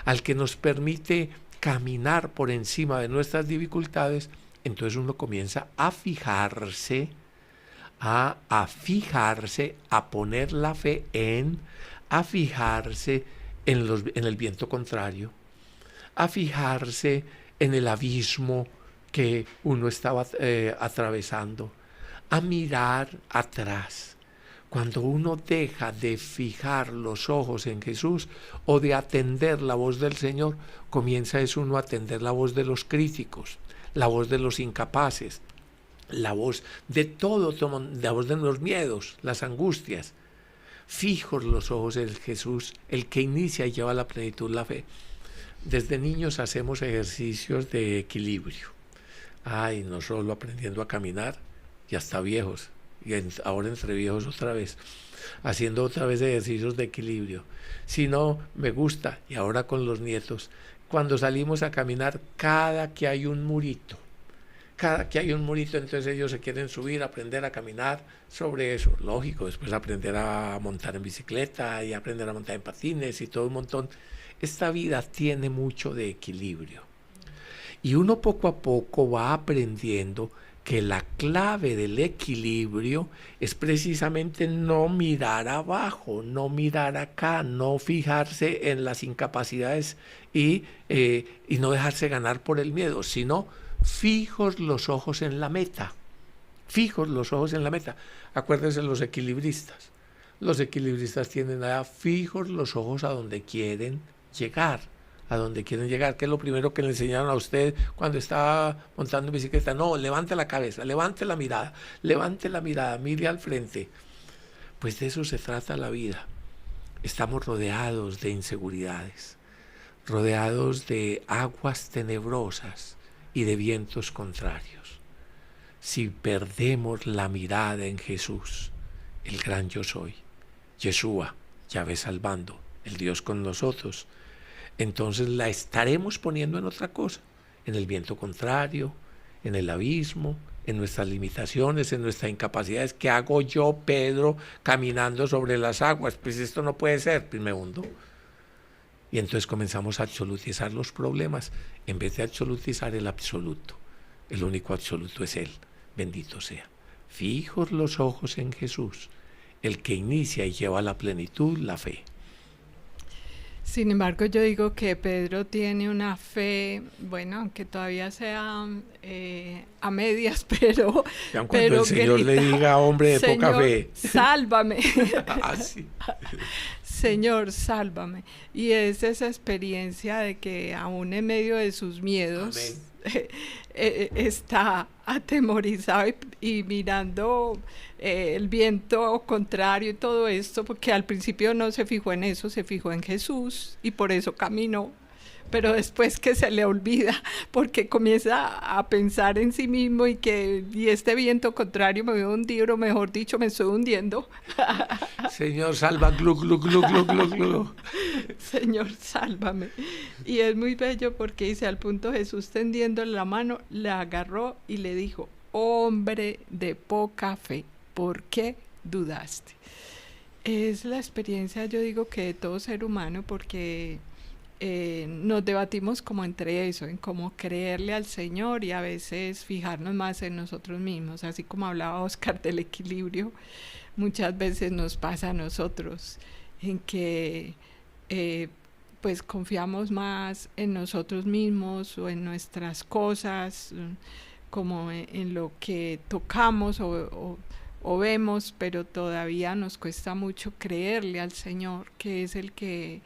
al que nos permite caminar por encima de nuestras dificultades, entonces uno comienza a fijarse, a poner la fe a fijarse en el viento contrario, a fijarse en el abismo que uno estaba atravesando, a mirar atrás. Cuando uno deja de fijar los ojos en Jesús o de atender la voz del Señor, comienza uno a atender la voz de los críticos, la voz de los incapaces, la voz de todo, la voz de los miedos, las angustias. Fijos los ojos en Jesús, el que inicia y lleva a la plenitud la fe. Desde niños hacemos ejercicios de equilibrio. No solo aprendiendo a caminar, ya hasta viejos. Y ahora entre viejos otra vez, haciendo otra vez ejercicios de equilibrio. Si no, me gusta, y ahora con los nietos, cuando salimos a caminar, cada que hay un murito, entonces ellos se quieren subir, aprender a caminar sobre eso. Lógico, después aprender a montar en bicicleta y aprender a montar en patines y todo un montón. Esta vida tiene mucho de equilibrio. Y uno poco a poco va aprendiendo que la clave del equilibrio es precisamente no mirar abajo, no mirar acá, no fijarse en las incapacidades y no dejarse ganar por el miedo, sino fijos los ojos en la meta. Fijos los ojos en la meta. Acuérdense los equilibristas. Los equilibristas tienen fijos los ojos a donde quieren llegar. Que es lo primero que le enseñaron a usted cuando estaba montando en bicicleta. No, levante la cabeza, levante la mirada, mire al frente. Pues de eso se trata la vida. Estamos rodeados de inseguridades, rodeados de aguas tenebrosas y de vientos contrarios. Si perdemos la mirada en Jesús, el gran yo soy, Yeshua, Yahvé salvando, el Dios con nosotros, entonces la estaremos poniendo en otra cosa, en el viento contrario, en el abismo, en nuestras limitaciones, en nuestras incapacidades. ¿Qué hago yo, Pedro, caminando sobre las aguas? Pues esto no puede ser, pues me hundo. Y entonces comenzamos a absolutizar los problemas, en vez de absolutizar el absoluto. El único absoluto es Él, bendito sea. Fijos los ojos en Jesús, el que inicia y lleva a la plenitud la fe. Sin embargo, yo digo que Pedro tiene una fe, bueno, aunque todavía sea a medias, pero Ya cuando el Señor grita, le diga, hombre de poca Señor, fe. sálvame. Así. Señor, sálvame. Y es esa experiencia de que aún en medio de sus miedos está atemorizado y mirando el viento contrario y todo esto, porque al principio no se fijó en eso, se fijó en Jesús y por eso caminó. Pero después que se le olvida, porque comienza a pensar en sí mismo y este viento contrario me voy a hundir, o mejor dicho, me estoy hundiendo. Señor, salva, glu, glu, glu, glu, glu, glu. Señor, sálvame. Y es muy bello porque dice, al punto Jesús tendiéndole la mano, le agarró y le dijo, hombre de poca fe, ¿por qué dudaste? Es la experiencia, yo digo, que de todo ser humano, porque nos debatimos como entre eso, en cómo creerle al Señor y a veces fijarnos más en nosotros mismos, así como hablaba Oscar del equilibrio, muchas veces nos pasa a nosotros, en que pues confiamos más en nosotros mismos o en nuestras cosas, como en lo que tocamos o vemos, pero todavía nos cuesta mucho creerle al Señor, que es el que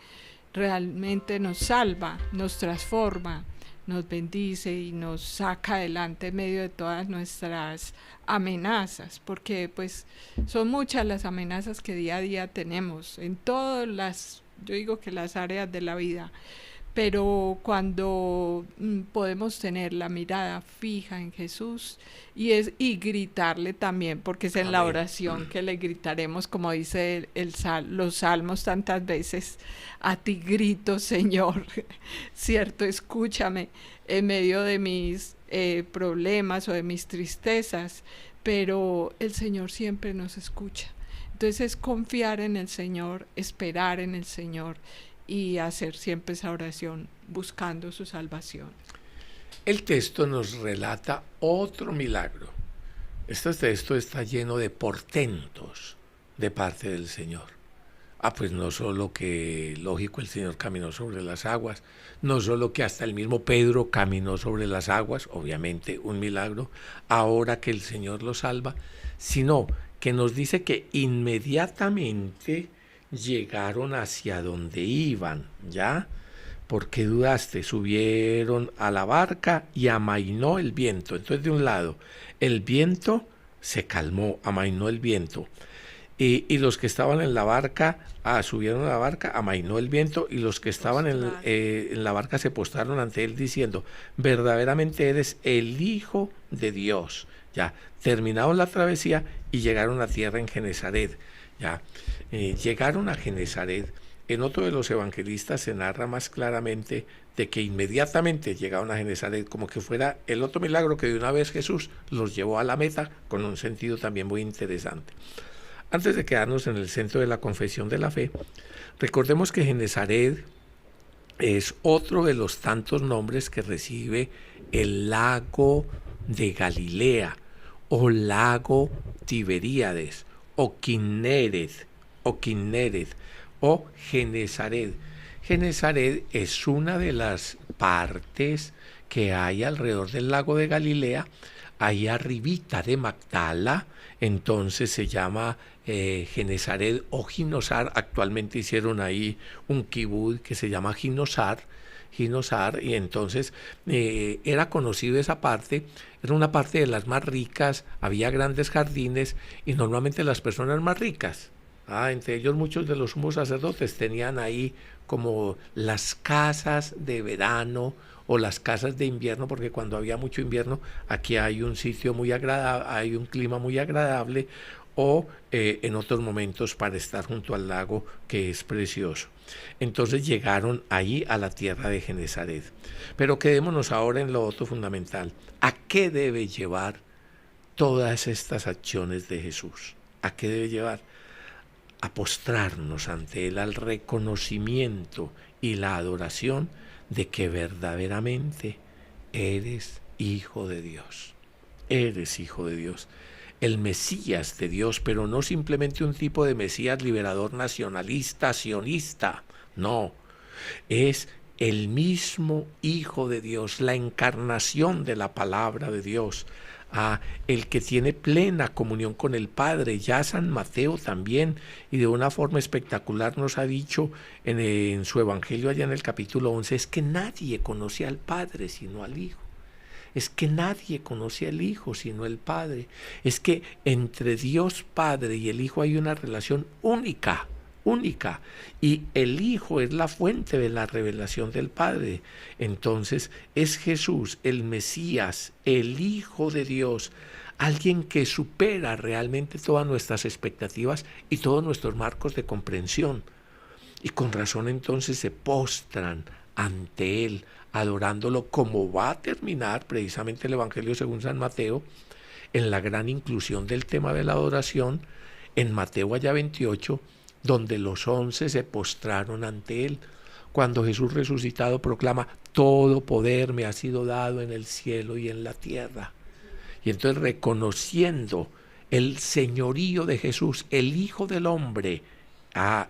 realmente nos salva, nos transforma, nos bendice y nos saca adelante en medio de todas nuestras amenazas, porque pues son muchas las amenazas que día a día tenemos en todas las, yo digo que las áreas de la vida, pero podemos tener la mirada fija en Jesús y gritarle también, porque es en la oración que le gritaremos, como dice los salmos tantas veces, a ti grito, Señor, cierto, escúchame en medio de mis problemas o de mis tristezas, pero el Señor siempre nos escucha. Entonces es confiar en el Señor, esperar en el Señor y hacer siempre esa oración buscando su salvación. El texto nos relata otro milagro. Este texto está lleno de portentos de parte del Señor. Pues no solo que, lógico, el Señor caminó sobre las aguas, no solo que hasta el mismo Pedro caminó sobre las aguas, obviamente un milagro, ahora que el Señor lo salva, sino que nos dice que inmediatamente llegaron hacia donde iban, ¿ya? ¿Por qué dudaste? Subieron a la barca y amainó el viento. Entonces, de un lado, el viento se calmó, amainó el viento. Y los que estaban en la barca, subieron a la barca, amainó el viento, y los que estaban en la barca se postraron ante él diciendo, verdaderamente eres el Hijo de Dios. Ya, terminaron la travesía y llegaron a tierra en Genesaret. Ya, llegaron a Genesaret. En otro de los evangelistas se narra más claramente de que inmediatamente llegaron a Genesaret, como que fuera el otro milagro que de una vez Jesús los llevó a la meta, con un sentido también muy interesante. Antes de quedarnos en el centro de la confesión de la fe, recordemos que Genesaret es otro de los tantos nombres que recibe el lago de Galilea, o lago Tiberíades, o Kinneret, o Genesaret. Genesaret es una de las partes que hay alrededor del lago de Galilea, ahí arribita de Magdala, entonces se llama Genesaret o Ginosar. Actualmente hicieron ahí un kibud que se llama Ginosar, y entonces era conocido esa parte, era una parte de las más ricas, había grandes jardines y normalmente las personas más ricas, entre ellos muchos de los sumos sacerdotes, tenían ahí como las casas de verano o las casas de invierno, porque cuando había mucho invierno aquí hay un sitio muy agradable, hay un clima muy agradable, o en otros momentos para estar junto al lago, que es precioso. Entonces llegaron ahí a la tierra de Genesaret. Pero quedémonos ahora en lo otro fundamental. ¿A qué debe llevar todas estas acciones de Jesús? ¿A qué debe llevar? A postrarnos ante Él, al reconocimiento y la adoración de que verdaderamente eres Hijo de Dios. Eres Hijo de Dios. el Mesías de Dios, pero no simplemente un tipo de Mesías liberador nacionalista, sionista, no, es el mismo Hijo de Dios, la encarnación de la palabra de Dios, el que tiene plena comunión con el Padre. Ya San Mateo también, y de una forma espectacular nos ha dicho en su Evangelio allá en el capítulo 11, es que nadie conoce al Padre sino al Hijo. Es que nadie conoce al Hijo sino el Padre. Es que entre Dios Padre y el Hijo hay una relación única, y el Hijo es la fuente de la revelación del Padre. Entonces es Jesús, el Mesías, el Hijo de Dios, alguien que supera realmente todas nuestras expectativas y todos nuestros marcos de comprensión. Y con razón entonces se postran ante Él, adorándolo, como va a terminar precisamente el Evangelio según San Mateo, en la gran inclusión del tema de la adoración, en Mateo allá 28, donde los 11 se postraron ante Él, cuando Jesús resucitado proclama: todo poder me ha sido dado en el cielo y en la tierra. Y entonces, reconociendo el señorío de Jesús, el Hijo del Hombre,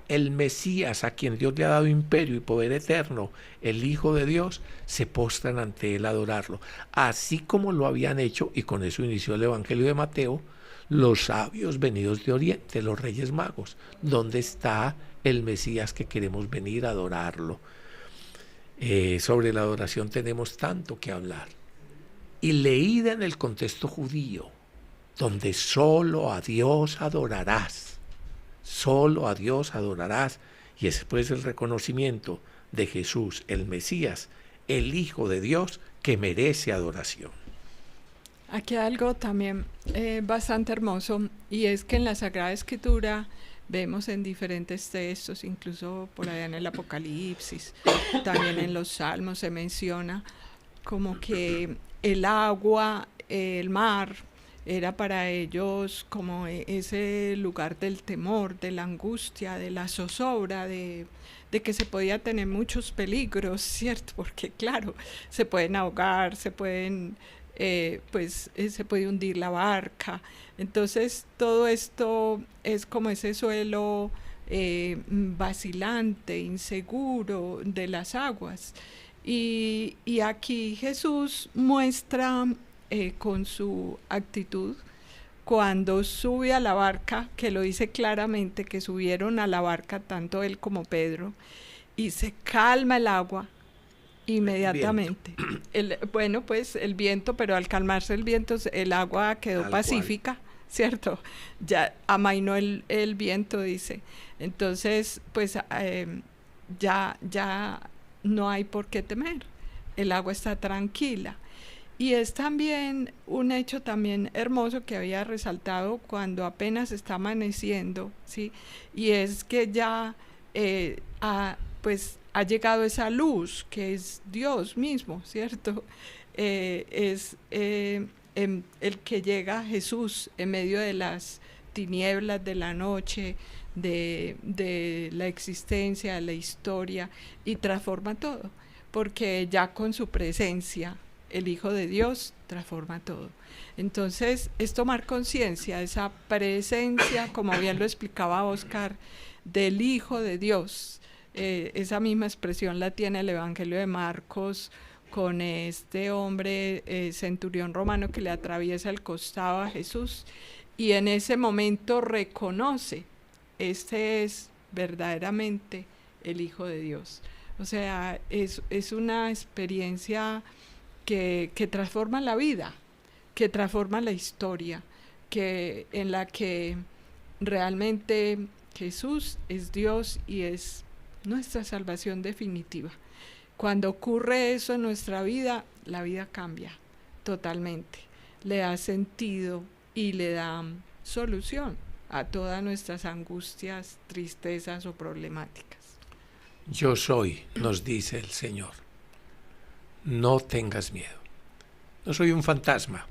el Mesías, a quien Dios le ha dado imperio y poder eterno, el Hijo de Dios, se postran ante Él a adorarlo, así como lo habían hecho, y con eso inició el Evangelio de Mateo, los sabios venidos de Oriente, los Reyes Magos. ¿Dónde está el Mesías que queremos venir a adorarlo? Sobre la adoración tenemos tanto que hablar. Y leída en el contexto judío, donde solo a Dios adorarás, solo a Dios adorarás, y ese pues es el reconocimiento de Jesús, el Mesías, el Hijo de Dios, que merece adoración. Aquí hay algo también bastante hermoso, y es que en la Sagrada Escritura vemos en diferentes textos, incluso por allá en el Apocalipsis, también en los Salmos se menciona como que el agua, el mar, era para ellos como ese lugar del temor, de la angustia, de la zozobra, de que se podía tener muchos peligros, ¿cierto? Porque claro, se pueden ahogar, se pueden... se puede hundir la barca. Entonces todo esto es como ese suelo vacilante, inseguro de las aguas, y aquí Jesús muestra con su actitud cuando sube a la barca, que lo dice claramente, que subieron a la barca tanto él como Pedro, y se calma el agua inmediatamente. Bueno, pues el viento, pero al calmarse el viento, el agua quedó tal pacífica, cual. ¿Cierto? Ya amainó el viento, dice. Entonces, pues ya no hay por qué temer. El agua está tranquila. Y es también un hecho también hermoso que había resaltado cuando apenas está amaneciendo, ¿sí? Y es que ya ha llegado esa luz que es Dios mismo, ¿cierto? Es el que llega Jesús en medio de las tinieblas de la noche, de la existencia, de la historia, y transforma todo, porque ya con su presencia, el Hijo de Dios transforma todo. Entonces, es tomar conciencia de esa presencia, como bien lo explicaba Oscar, del Hijo de Dios. Esa misma expresión la tiene el Evangelio de Marcos con este hombre centurión romano que le atraviesa el costado a Jesús, y en ese momento reconoce: este es verdaderamente el Hijo de Dios. O sea, es una experiencia que transforma la vida, que transforma la historia, en la que realmente Jesús es Dios y es nuestra salvación definitiva. Cuando ocurre eso en nuestra vida, la vida cambia totalmente, le da sentido y le da solución a todas nuestras angustias, tristezas o problemáticas. Yo soy, nos dice el Señor, no tengas miedo. No soy un fantasma,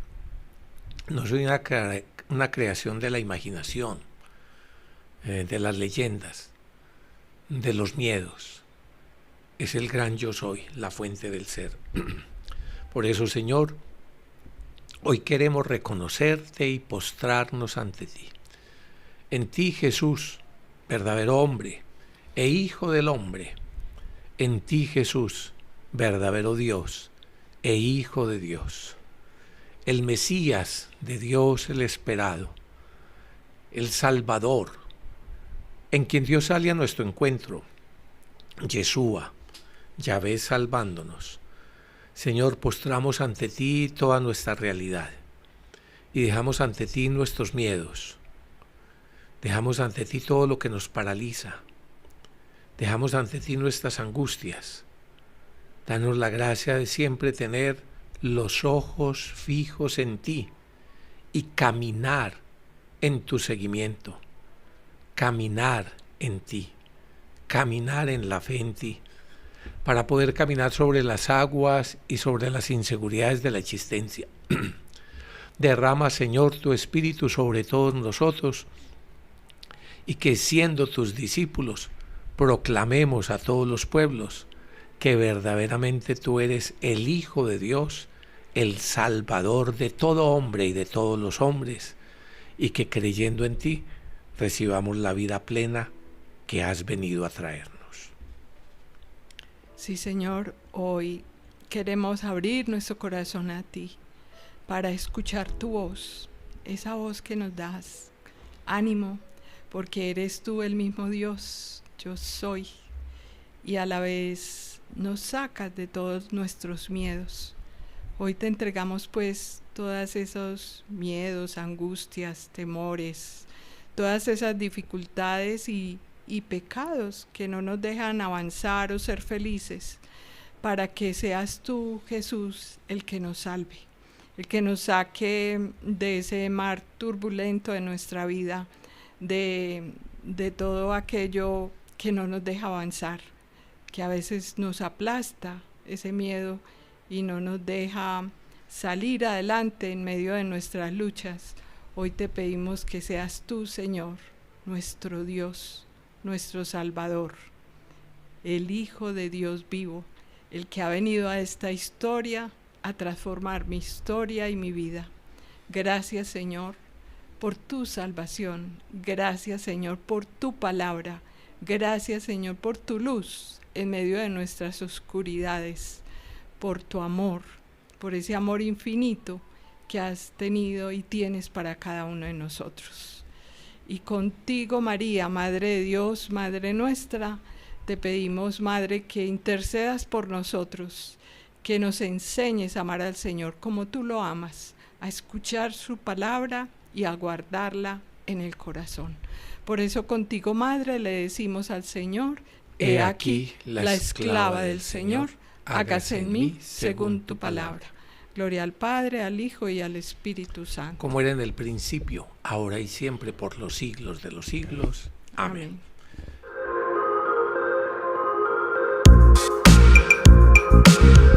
no soy una creación de la imaginación, de las leyendas, de los miedos. Es el gran yo soy, la fuente del ser. Por eso, Señor, Hoy queremos reconocerte y postrarnos ante ti. En ti, Jesús, verdadero hombre e Hijo del hombre. En ti, Jesús, verdadero Dios e Hijo de Dios. El Mesías de Dios, el esperado. El Salvador, en quien Dios sale a nuestro encuentro. Yeshua, Yahvé salvándonos. Señor, postramos ante ti toda nuestra realidad y dejamos ante ti nuestros miedos. Dejamos ante ti todo lo que nos paraliza. Dejamos ante ti nuestras angustias. Danos la gracia de siempre tener los ojos fijos en ti y caminar en tu seguimiento. Caminar en ti. Caminar en la fe en ti. Para poder caminar sobre las aguas y sobre las inseguridades de la existencia. Derrama, Señor, tu Espíritu sobre todos nosotros y que siendo tus discípulos proclamemos a todos los pueblos que verdaderamente tú eres el Hijo de Dios, el Salvador de todo hombre y de todos los hombres, y que creyendo en ti recibamos la vida plena que has venido a traernos. Sí, Señor, hoy queremos abrir nuestro corazón a ti para escuchar tu voz, esa voz que nos das ánimo, porque eres tú el mismo Dios, yo soy, y a la vez nos sacas de todos nuestros miedos. Hoy te entregamos pues todos esos miedos, angustias, temores, todas esas dificultades y pecados que no nos dejan avanzar o ser felices, para que seas tú, Jesús, el que nos salve, el que nos saque de ese mar turbulento de nuestra vida, de todo aquello que no nos deja avanzar, que a veces nos aplasta ese miedo y no nos deja salir adelante en medio de nuestras luchas. Hoy te pedimos que seas tú, Señor, nuestro Dios, nuestro Salvador, el Hijo de Dios vivo, el que ha venido a esta historia a transformar mi historia y mi vida. Gracias, Señor, por tu salvación. Gracias, Señor, por tu palabra. Gracias, Señor, por tu luz en medio de nuestras oscuridades, por tu amor, por ese amor infinito que has tenido y tienes para cada uno de nosotros. Y contigo, María, Madre de Dios, Madre nuestra, te pedimos, Madre, que intercedas por nosotros, que nos enseñes a amar al Señor como tú lo amas, a escuchar su palabra y a guardarla en el corazón. Por eso contigo, Madre, le decimos al Señor: he aquí la esclava del Señor, hágase en mí según tu palabra. Gloria al Padre, al Hijo y al Espíritu Santo. Como era en el principio, ahora y siempre, por los siglos de los siglos. Amén. Amén.